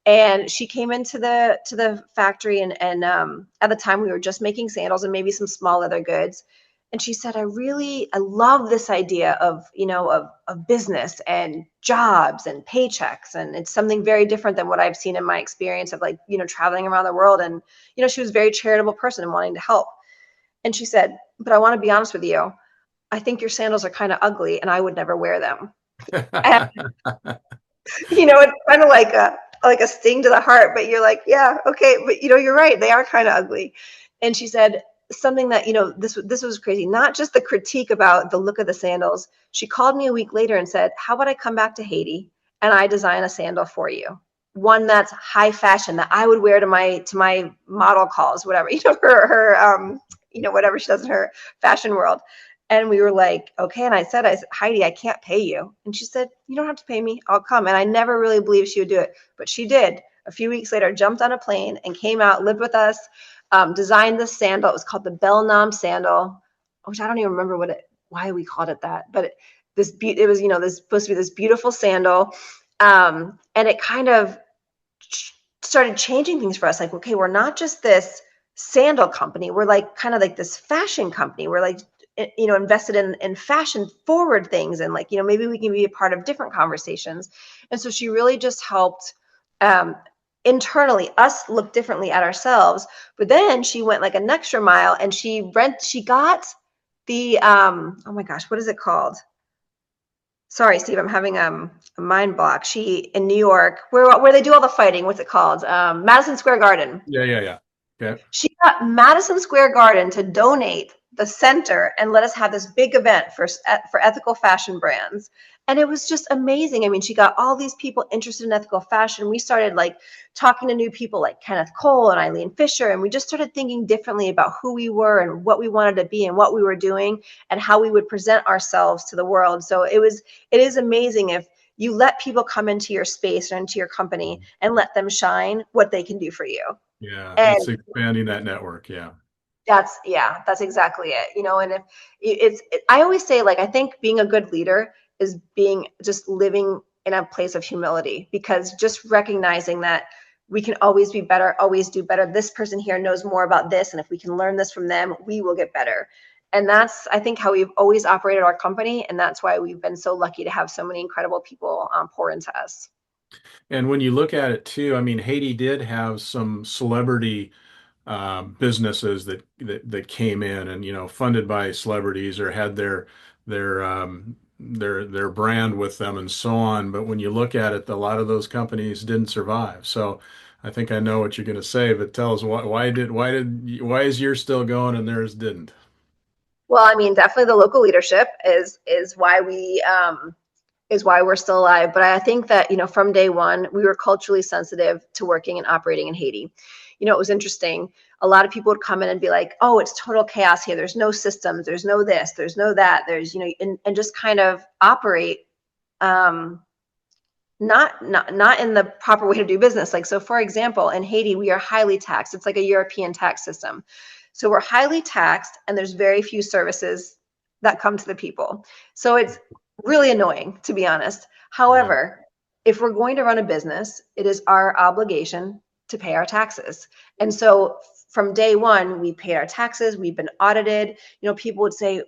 And she came into the factory, and at the time we were just making sandals and maybe some small leather goods. And she said, I love this idea of, of business and jobs and paychecks. And it's something very different than what I've seen in my experience of like, traveling around the world. And, she was a very charitable person and wanting to help. And she said, but I want to be honest with you. I think your sandals are kind of ugly and I would never wear them. And, it's kind of like a sting to the heart, but you're like, yeah, okay. But you're right. They are kind of ugly. And she said something that, this was crazy. Not just the critique about the look of the sandals. She called me a week later and said, how about I come back to Haiti and I design a sandal for you? One that's high fashion that I would wear to my model calls, whatever, whatever she does in her fashion world. And we were like, okay. And I said, Heidi, I can't pay you. And she said, you don't have to pay me. I'll come. And I never really believed she would do it, but she did. A few weeks later, jumped on a plane and came out, lived with us, designed this sandal. It was called the Billingham sandal, which I don't even remember why we called it that. But it was, this supposed to be this beautiful sandal. And it kind of started changing things for us. Like, okay, we're not just this sandal company. We're like kind of like this fashion company. We're like, invested in fashion forward things. And like, maybe we can be a part of different conversations. And so she really just helped internally us look differently at ourselves. But then she went like an extra mile and she got the, oh my gosh, what is it called? Sorry, Steve, I'm having a mind block. She in New York, where they do all the fighting. What's it called? Madison Square Garden. Yeah, yeah, yeah. Okay. She got Madison Square Garden to donate the center and let us have this big event for ethical fashion brands. And it was just amazing. I mean, she got all these people interested in ethical fashion. We started like talking to new people like Kenneth Cole and Eileen Fisher. And we just started thinking differently about who we were and what we wanted to be and what we were doing and how we would present ourselves to the world. So it is amazing if you let people come into your space or into your company and let them shine what they can do for you. Yeah, And it's expanding that network. Yeah. that's exactly it. And if I always say, like, I think being a good leader is being just living in a place of humility, because just recognizing that we can always be better, always do better. This person here knows more about this, and if we can learn this from them, we will get better. And that's, I think, how we've always operated our company, and that's why we've been so lucky to have so many incredible people pour into us. And when you look at it too, I mean, Haiti did have some celebrity businesses that came in and funded by celebrities or had their brand with them and so on. But when you look at it, a lot of those companies didn't survive. So I think I know what you're going to say, but tell us why is yours still going and theirs didn't? Well, I mean, definitely the local leadership is why we're still alive. But I think that, from day one, we were culturally sensitive to working and operating in Haiti. It was interesting. A lot of people would come in and be like, oh, it's total chaos here. There's no systems. There's no this. There's no that. There's, and just kind of operate not in the proper way to do business. Like, so for example, in Haiti, we are highly taxed. It's like a European tax system. So we're highly taxed and there's very few services that come to the people. So it's really annoying, to be honest. Yeah. However, if we're going to run a business, it is our obligation to pay our taxes. And so from day one, we paid our taxes. We've been audited. People would say,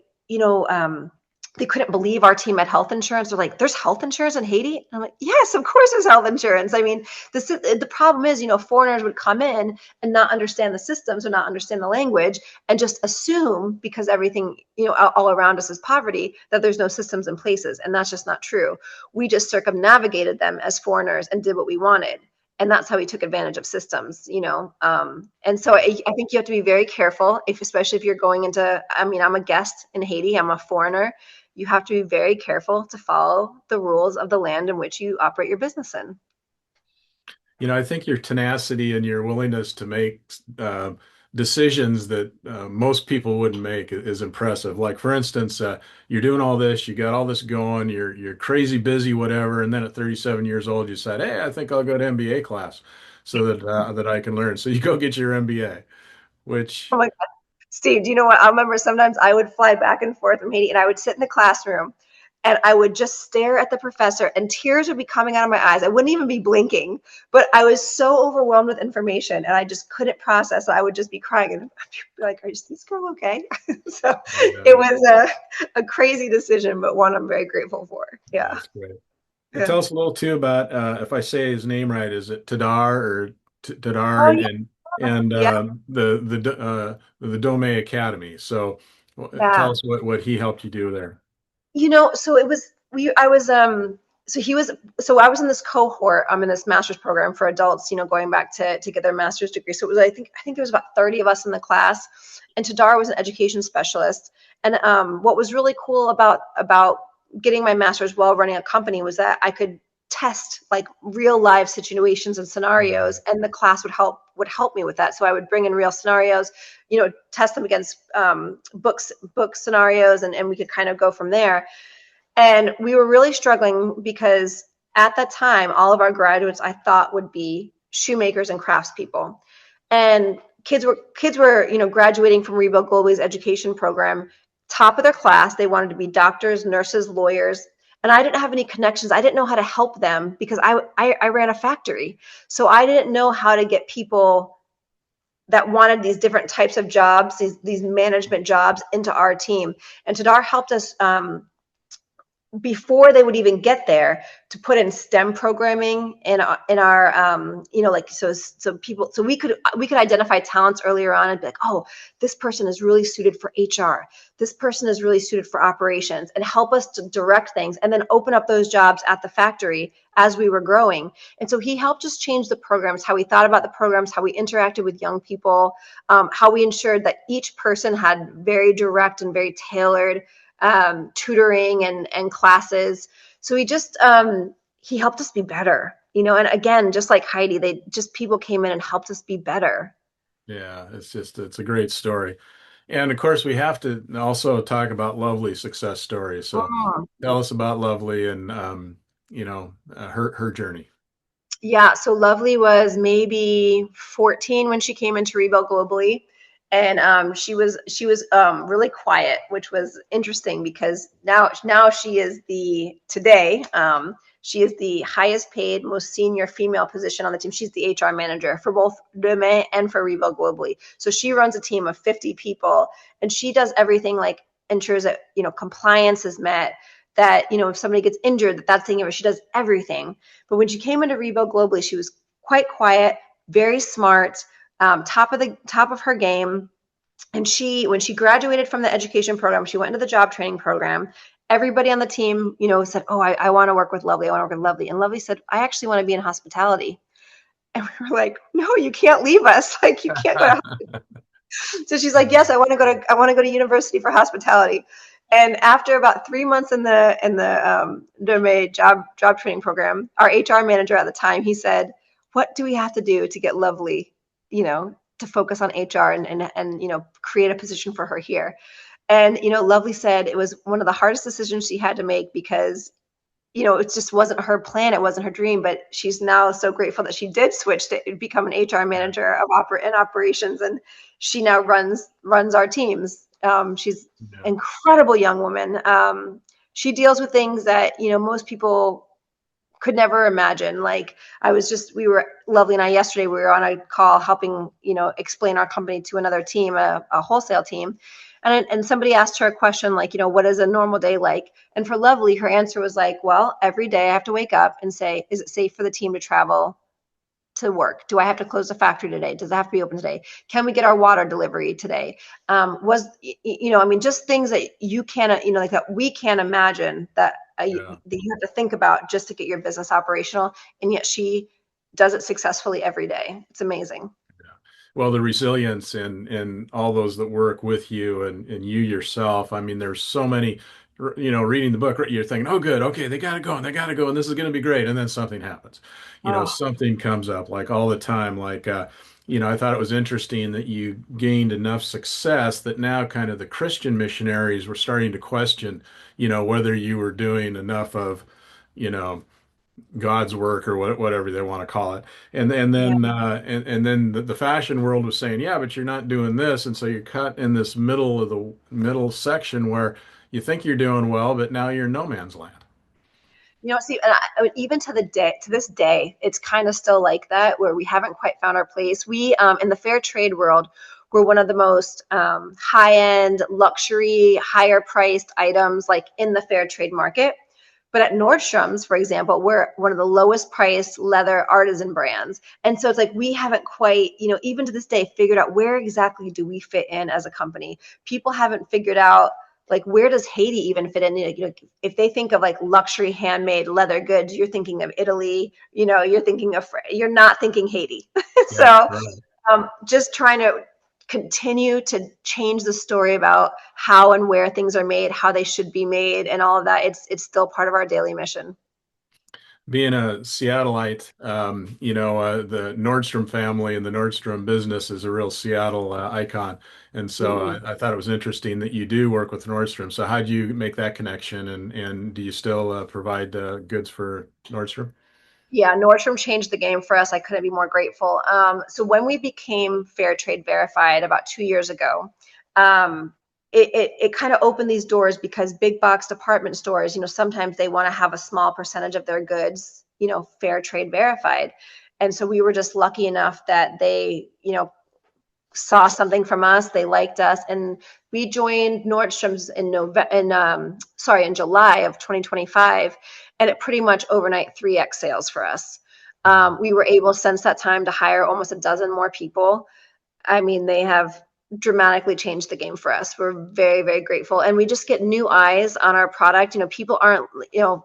they couldn't believe our team had health insurance. They're like, there's health insurance in Haiti? And I'm like, yes, of course there's health insurance. I mean, the problem is, foreigners would come in and not understand the systems or not understand the language and just assume, because everything, all around us is poverty, that there's no systems in places. And that's just not true. We just circumnavigated them as foreigners and did what we wanted. And that's how we took advantage of systems, And so I think you have to be very careful, especially if you're going into, I mean, I'm a guest in Haiti, I'm a foreigner. You have to be very careful to follow the rules of the land in which you operate your business in. I think your tenacity and your willingness to make decisions that most people wouldn't make is impressive. Like for instance, you're doing all this, you got all this going, you're crazy busy, whatever, and then at 37 years old, you said, "Hey, I think I'll go to MBA class so that I can learn." So you go get your MBA, Oh which my God. Steve, do you know what? I remember sometimes I would fly back and forth from Haiti and I would sit in the classroom and I would just stare at the professor and tears would be coming out of my eyes. I wouldn't even be blinking, but I was so overwhelmed with information and I just couldn't process it. I would just be crying and I'd be like, is this girl okay? So it Yeah, was a crazy decision, but one I'm very grateful for. Yeah. that's great. And Yeah. tell us a little too about if I say his name right, is it Tadar or Oh, Tadar and yeah. the Dome Academy? So tell Yeah. us what he helped you do there. So it was we I was so he was so I was in this cohort. I'm in this master's program for adults, going back to get their master's degree. So it was I think there was about 30 of us in the class, and Tadar was an education specialist. And what was really cool about getting my master's while running a company was that I could test like real life situations and scenarios, and the class would help me with that. So I would bring in real scenarios, test them against book scenarios, and we could kind of go from there. And we were really struggling because at that time, all of our graduates I thought would be shoemakers and craftspeople. And kids were, graduating from Rebuild Global's education program, top of their class. They wanted to be doctors, nurses, lawyers. And I didn't have any connections. I didn't know how to help them because I ran a factory. So I didn't know how to get people that wanted these different types of jobs, these management jobs, into our team. And Tadar helped us before they would even get there to put in STEM programming in our like so we could identify talents earlier on and be like, oh, this person is really suited for HR, this person is really suited for operations, and help us to direct things and then open up those jobs at the factory as we were growing. And so he helped us change the programs, how we thought about the programs, how we interacted with young people, how we ensured that each person had very direct and very tailored tutoring and classes. So he helped us be better, and again, just like Heidi, people came in and helped us be better. Yeah, it's a great story. And of course, we have to also talk about Lovely's success story. So Mm. tell us about Lovely and her journey. Yeah, so Lovely was maybe 14 when she came into Rebuild Globally, and she was really quiet, which was interesting because now she is the highest paid, most senior female position on the team. She's the HR manager for both Deme and for Rebuild Globally. So she runs a team of 50 people, and she does everything like ensures that compliance is met, that if somebody gets injured, that's taken care of. She does everything. But when she came into Rebuild Globally, she was quite quiet, very smart, top of her game. And when she graduated from the education program, she went into the job training program. Everybody on the team, said, "Oh, I want to work with Lovely. I want to work with Lovely." And Lovely said, "I actually want to be in hospitality." And we were like, "No, you can't leave us. Like, you can't go to." So she's like, "Yes, I want to go to university for hospitality." And after about 3 months in the Dome job training program, our HR manager at the time, he said, "What do we have to do to get Lovely, to focus on HR and create a position for her here?" And Lovely said it was one of the hardest decisions she had to make because it just wasn't her plan, it wasn't her dream. But she's now so grateful that she did switch to become an HR Yeah, manager in operations, and she now runs our teams. She's yeah, an incredible young woman. She deals with things that most people could never imagine. Like we were Lovely and I yesterday. We were on a call helping explain our company to another team, a wholesale team, and somebody asked her a question like, what is a normal day like? And for Lovely, her answer was like, well, every day I have to wake up and say, is it safe for the team to travel to work? Do I have to close the factory today? Does it have to be open today? Can we get our water delivery today? I mean, just things that you can't, like that we can't imagine that yeah. you have to think about just to get your business operational. And yet she does it successfully every day. It's amazing. Well, the resilience and all those that work with you and you yourself. I mean, there's so many, reading the book, you're thinking, oh, good, okay, they got to go and they got to go and this is going to be great. And then something happens. Oh, Something comes up like all the time. Like, I thought it was interesting that you gained enough success that now kind of the Christian missionaries were starting to question, whether you were doing enough of, you know, God's work or whatever they want to call it. yeah. And then the fashion world was saying, yeah, but you're not doing this. And so you're cut in this middle section where you think you're doing well, but now you're in no man's land. See, and even to this day, it's kind of still like that, where we haven't quite found our place. We, in the fair trade world, we're one of the most high end, luxury, higher priced items like in the fair trade market. But at Nordstrom's, for example, we're one of the lowest priced leather artisan brands. And so it's like we haven't quite, even to this day, figured out where exactly do we fit in as a company. People haven't figured out like where does Haiti even fit in? If they think of like luxury handmade leather goods, you're thinking of Italy, you're not thinking Haiti. Yeah, So right. just trying to continue to change the story about how and where things are made, how they should be made, and all of that. It's still part of our daily mission. Being a Seattleite, the Nordstrom family and the Nordstrom business is a real Seattle icon. And so Mhm. I thought it was interesting that you do work with Nordstrom. So how do you make that connection? And do you still provide goods for Nordstrom? Yeah, Nordstrom changed the game for us. I couldn't be more grateful. So when we became Fair Trade Verified about 2 years ago, um, it kind of opened these doors because big box department stores, sometimes they want to have a small percentage of their goods, Fair Trade Verified. And so we were just lucky enough that they, saw something from us, they liked us, and we joined Nordstrom's in July of 2025, and it pretty much overnight 3x sales for us. We were able since that time to hire almost a dozen more people. I mean, they have dramatically changed the game for us. We're very, very grateful. And we just get new eyes on our product. People aren't,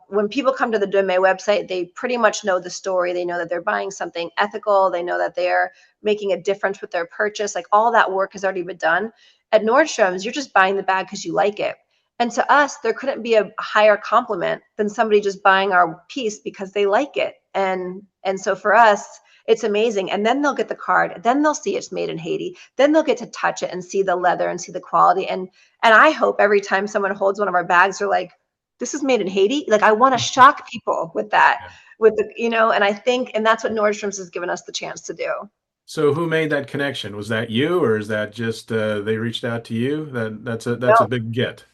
when people come to the Dome website, they pretty much know the story. They know that they're buying something ethical. They know that they're making a difference with their purchase. Like all that work has already been done. At Nordstrom's, you're just buying the bag because you like it. And to us, there couldn't be a higher compliment than somebody just buying our piece because they like it. And so for us, it's amazing. And then they'll get the card. Then they'll see it's made in Haiti. Then they'll get to touch it and see the leather and see the quality. And I hope every time someone holds one of our bags, they're like, "This is made in Haiti." Like I want to shock people with that, Yeah. with the and I think that's what Nordstrom's has given us the chance to do. So who made that connection? Was that you, or is that just they reached out to you? That's a No, big get.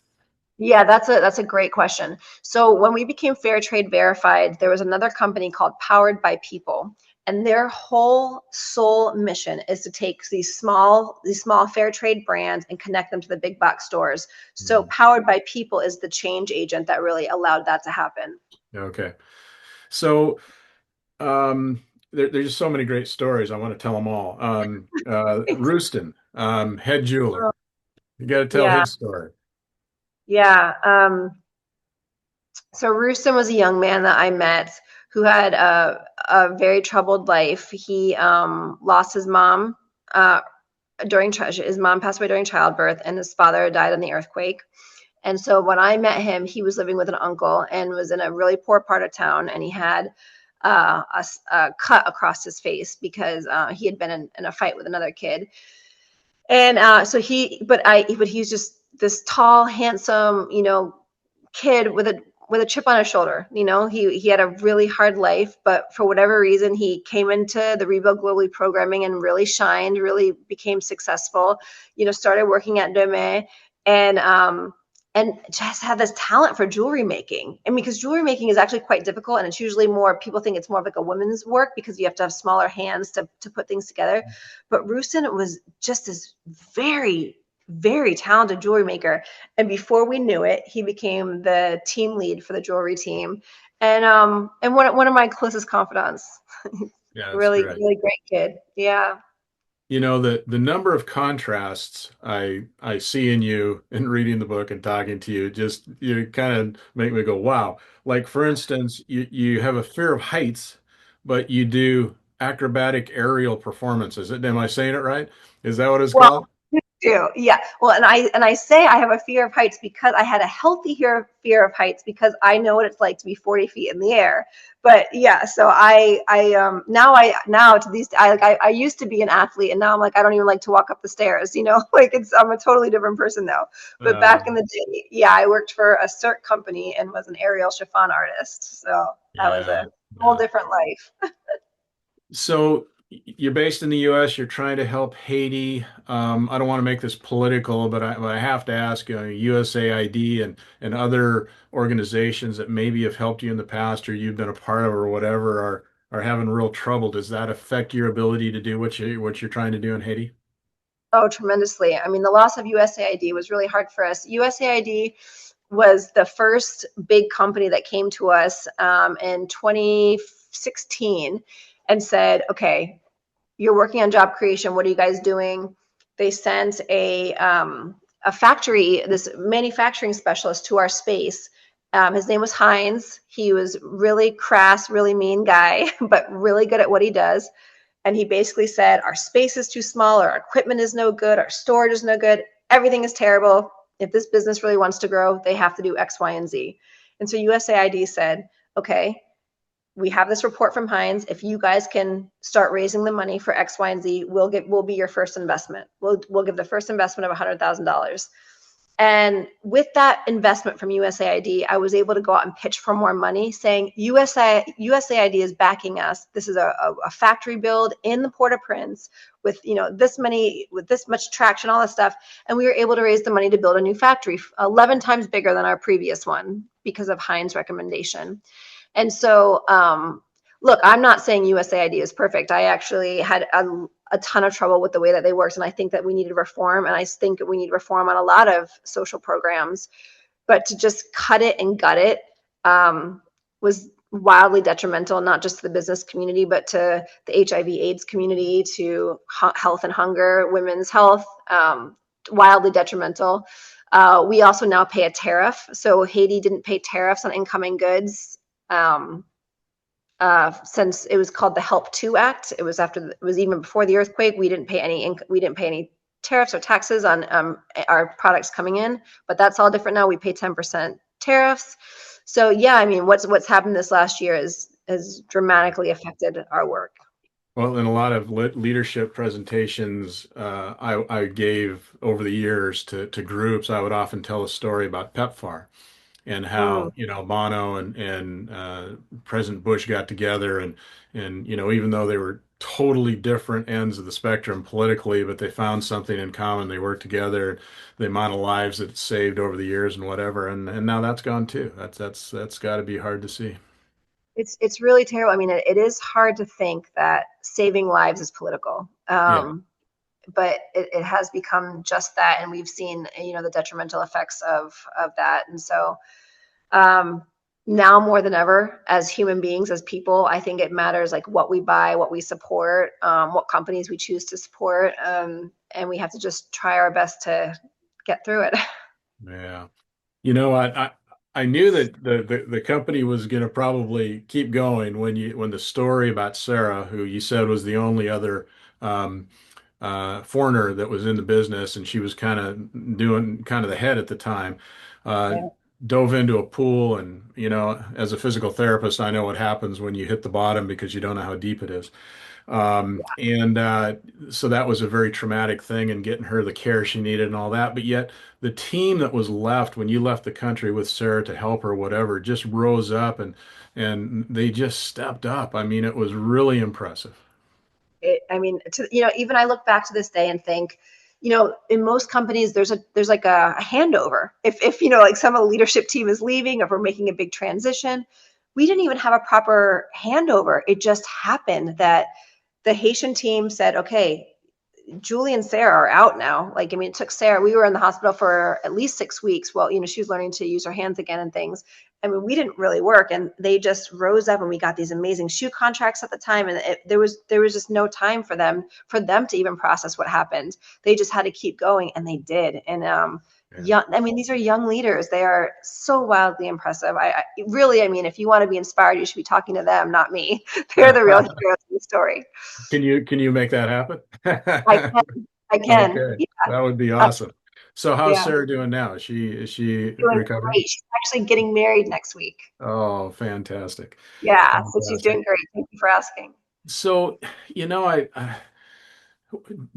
yeah, that's a great question. So when we became Fair Trade Verified, there was another company called Powered by People, and their whole sole mission is to take these small fair trade brands and connect them to the big box stores. So Mhm. Powered by People is the change agent that really allowed that to happen. Okay. So there's just so many great stories. I want to tell them all. Rooston, head jeweler. You got to tell Yeah, his story. yeah. So Rustin was a young man that I met who had a very troubled life. He lost his mom uh, his mom passed away during childbirth, and his father died in the earthquake. And so when I met him, he was living with an uncle and was in a really poor part of town, and he had a cut across his face because he had been in a fight with another kid. And but he's just this tall, handsome, kid with a chip on his shoulder. He had a really hard life, but for whatever reason, he came into the Rebuild Globally programming and really shined, really became successful. Started working at Dome, and um, and just had this talent for jewelry making. And because jewelry making is actually quite difficult, and it's usually more people think it's more of like a women's work because you have to have smaller hands to put things together. But Rustin was just this very very talented jewelry maker. And before we knew it, he became the team lead for the jewelry team, and one of my closest confidants. Yeah, that's Really, great. really great kid. Yeah. The number of contrasts I see in you in reading the book and talking to you, just you kind of make me go, wow. Like for instance, you have a fear of heights, but you do acrobatic aerial performances. Am I saying it right? Is that what it's Well, called? too. Yeah. Well, and I say I have a fear of heights because I had a healthy fear of heights because I know what it's like to be 40 feet in the air. But yeah, so now to these I used to be an athlete and now I'm like I don't even like to walk up the stairs, like I'm a totally different person now. But Uh, back in the day, yeah, I worked for a CERT company and was an aerial chiffon artist. So that was yeah, a whole yeah. different life. So you're based in the U.S. You're trying to help Haiti. I don't want to make this political, but I have to ask, USAID and other organizations that maybe have helped you in the past or you've been a part of or whatever are having real trouble. Does that affect your ability to do what you're trying to do in Haiti? Oh, tremendously. I mean, the loss of USAID was really hard for us. USAID was the first big company that came to us in 2016 and said, okay, you're working on job creation. What are you guys doing? They sent a factory, this manufacturing specialist to our space. His name was Heinz. He was really crass, really mean guy, but really good at what he does. And he basically said, our space is too small, our equipment is no good, our storage is no good, everything is terrible. If this business really wants to grow, they have to do X, Y, and Z. And so USAID said, okay, we have this report from Heinz. If you guys can start raising the money for X, Y, and Z, we'll be your first investment. We'll give the first investment of $100,000. And with that investment from USAID, I was able to go out and pitch for more money, saying USAID is backing us. This is a factory build in the Port-au-Prince with this much traction, all this stuff, and we were able to raise the money to build a new factory, 11 times bigger than our previous one because of Heinz recommendation. And so, look, I'm not saying USAID is perfect. I actually had a ton of trouble with the way that they worked. And I think that we need to reform. And I think that we need reform on a lot of social programs. But to just cut it and gut it was wildly detrimental, not just to the business community, but to the HIV/AIDS community, to health and hunger, women's health, wildly detrimental. We also now pay a tariff. So Haiti didn't pay tariffs on incoming goods. Since it was called the Help To Act. It was even before the earthquake. We didn't pay any tariffs or taxes on our products coming in, but that's all different now. We pay 10% tariffs. So yeah, I mean, what's happened this last year has dramatically affected our work. Well, in a lot of leadership presentations I gave over the years to groups, I would often tell a story about PEPFAR and Mm. how Bono and President Bush got together and even though they were totally different ends of the spectrum politically, but they found something in common. They worked together. The amount of lives that it saved over the years and whatever, and now that's gone too. That's got to be hard to see. It's really terrible. I mean, it is hard to think that saving lives is political. Yeah. But it has become just that, and we've seen the detrimental effects of that. And so um, now more than ever, as human beings, as people, I think it matters like what we buy, what we support, what companies we choose to support, and we have to just try our best to get through it. Yeah. I knew that the company was going to probably keep going when the story about Sarah, who you said was the only other um, foreigner that was in the business, and she was kind of doing kind of the head at the time, uh, Yeah. dove into a pool, and as a physical therapist, I know what happens when you hit the bottom because you don't know how deep it is. And so that was a very traumatic thing and getting her the care she needed and all that. But yet the team that was left when you left the country with Sarah to help her, whatever, just rose up and they just stepped up. I mean, it was really impressive. I mean, even I look back to this day and think, in most companies, there's like a handover. If like some of the leadership team is leaving, if we're making a big transition, we didn't even have a proper handover. It just happened that the Haitian team said, okay, Julie and Sarah are out now. Like, I mean, it took Sarah, we were in the hospital for at least 6 weeks. Well, she was learning to use her hands again and things. I mean, we didn't really work, and they just rose up, and we got these amazing shoe contracts at the time. And there was just no time for them to even process what happened. They just had to keep going, and they did. And Yeah. young, I mean, these are young leaders. They are so wildly impressive. I really, I mean, if you want to be inspired, you should be talking to them, not me. They're the real heroes of the story. Can you make that happen? I can, I can. Okay, Yeah, that would be uh, awesome. So how's yeah. Sarah doing now? Is she Doing recovering? great. She's actually getting married next week. Oh, fantastic. Yeah, so she's Fantastic. doing great. Thank you for asking. So, I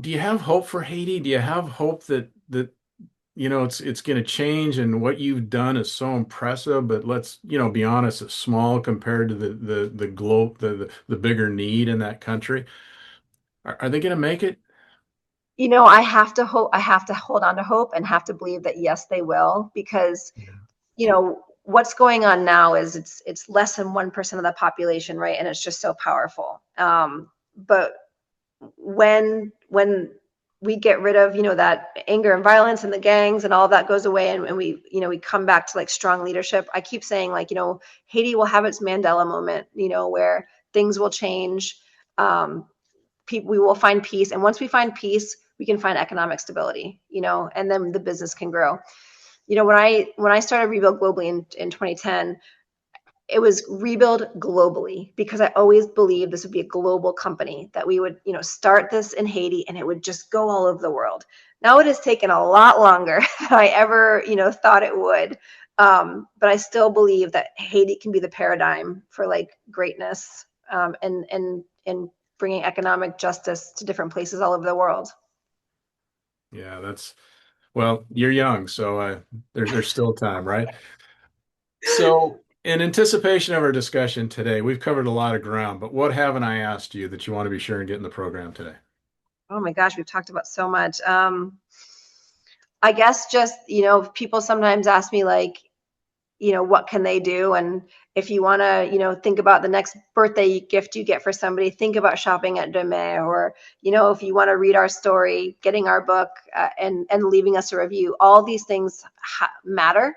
do you have hope for Haiti? Do you have hope that it's going to change and what you've done is so impressive, but let's, be honest, it's small compared to the globe, the bigger need in that country. Are they going to make it? I have to hope, I have to hold on to hope and have to believe that yes, they will, because Yeah. what's going on now is it's less than 1% of the population, right? And it's just so powerful. But when we get rid of that anger and violence and the gangs and all of that goes away, and we we come back to like strong leadership. I keep saying, like, Haiti will have its Mandela moment, where things will change. We will find peace, and once we find peace, we can find economic stability, and then the business can grow. When I started Rebuild Globally in 2010, it was rebuild globally, because I always believed this would be a global company, that we would, start this in Haiti and it would just go all over the world. Now it has taken a lot longer than I ever, thought it would. But I still believe that Haiti can be the paradigm for like greatness, and bringing economic justice to different places all over the world. Yeah, well, you're young, so there's still time, right? So, in anticipation of our discussion today, we've covered a lot of ground, but what haven't I asked you that you want to be sure and get in the program today? Oh my gosh, we've talked about so much. I guess just, people sometimes ask me, like, what can they do? And if you want to, think about the next birthday gift you get for somebody, think about shopping at Deme, or, if you want to read our story, getting our book, and leaving us a review. All these things matter,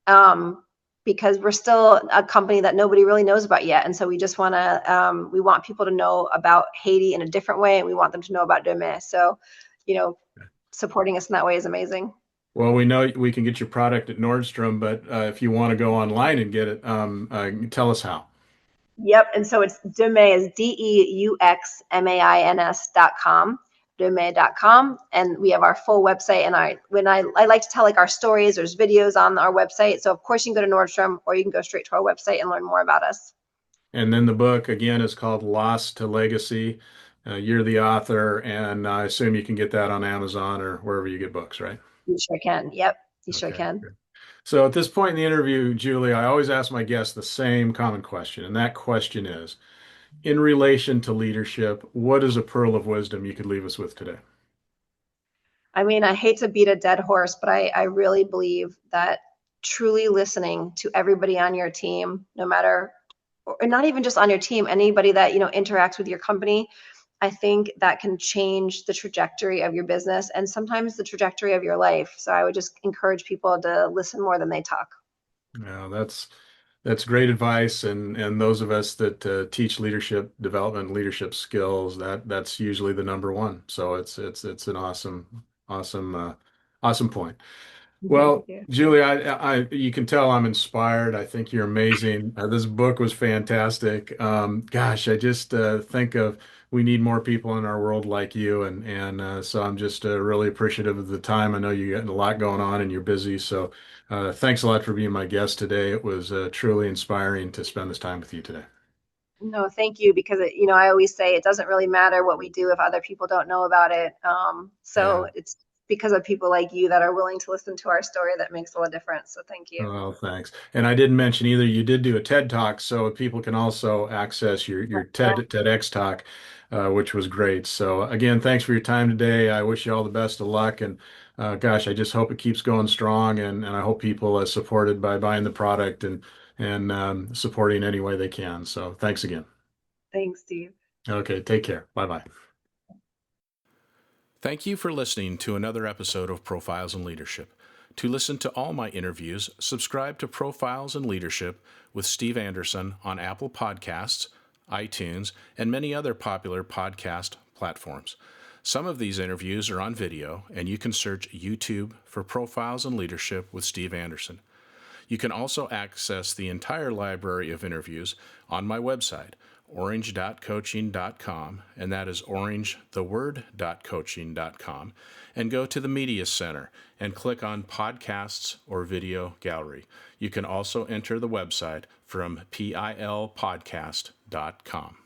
um, because we're still a company that nobody really knows about yet. And so we just want to, we want people to know about Haiti in a different way, and we want them to know about Deme. So, you know, supporting us in that way is amazing. Well, we know we can get your product at Nordstrom, but if you want to go online and get it, tell us how. Yep. And so it's Demain is DEUXMAINS.com, Demain.com. And we have our full website. And I like to tell like our stories, there's videos on our website. So of course you can go to Nordstrom, or you can go straight to our website and learn more about us. And then the book again is called Lost to Legacy. You're the author, and I assume you can get that on Amazon or wherever you get books, right? You sure can. Yep. You sure Okay. can. Good. So at this point in the interview, Julie, I always ask my guests the same common question, and that question is, in relation to leadership, what is a pearl of wisdom you could leave us with today? I mean, I hate to beat a dead horse, but I really believe that truly listening to everybody on your team, no matter, or not even just on your team, anybody that, interacts with your company, I think that can change the trajectory of your business and sometimes the trajectory of your life. So I would just encourage people to listen more than they talk. Yeah, that's great advice, and those of us that teach leadership development, leadership skills, that's usually the number one. So it's an awesome point. Thank Well, you. Julie, you can tell I'm inspired. I think you're amazing. This book was fantastic. Gosh, I just think of we need more people in our world like you, and so I'm just really appreciative of the time. I know you got a lot going on and you're busy, so thanks a lot for being my guest today. It was truly inspiring to spend this time with you today. No, thank you, because I always say it doesn't really matter what we do if other people don't know about it. Yeah. So it's because of people like you that are willing to listen to our story that makes all the difference. So thank you. Oh, thanks. And I didn't mention either, you did do a TED Talk, so people can also access your TEDx talk, which was great. So again, thanks for your time today. I wish you all the best of luck. And gosh, I just hope it keeps going strong, and I hope people support it by buying the product and supporting any way they can. So thanks again. Thanks, Steve. Okay, take care. Bye bye. Thank you for listening to another episode of Profiles in Leadership. To listen to all my interviews, subscribe to Profiles in Leadership with Steve Anderson on Apple Podcasts, iTunes, and many other popular podcast platforms. Some of these interviews are on video, and you can search YouTube for Profiles in Leadership with Steve Anderson. You can also access the entire library of interviews on my website, orange.coaching.com, and that is orangetheword.coaching.com, and go to the Media Center and click on Podcasts or Video Gallery. You can also enter the website from pilpodcast.com.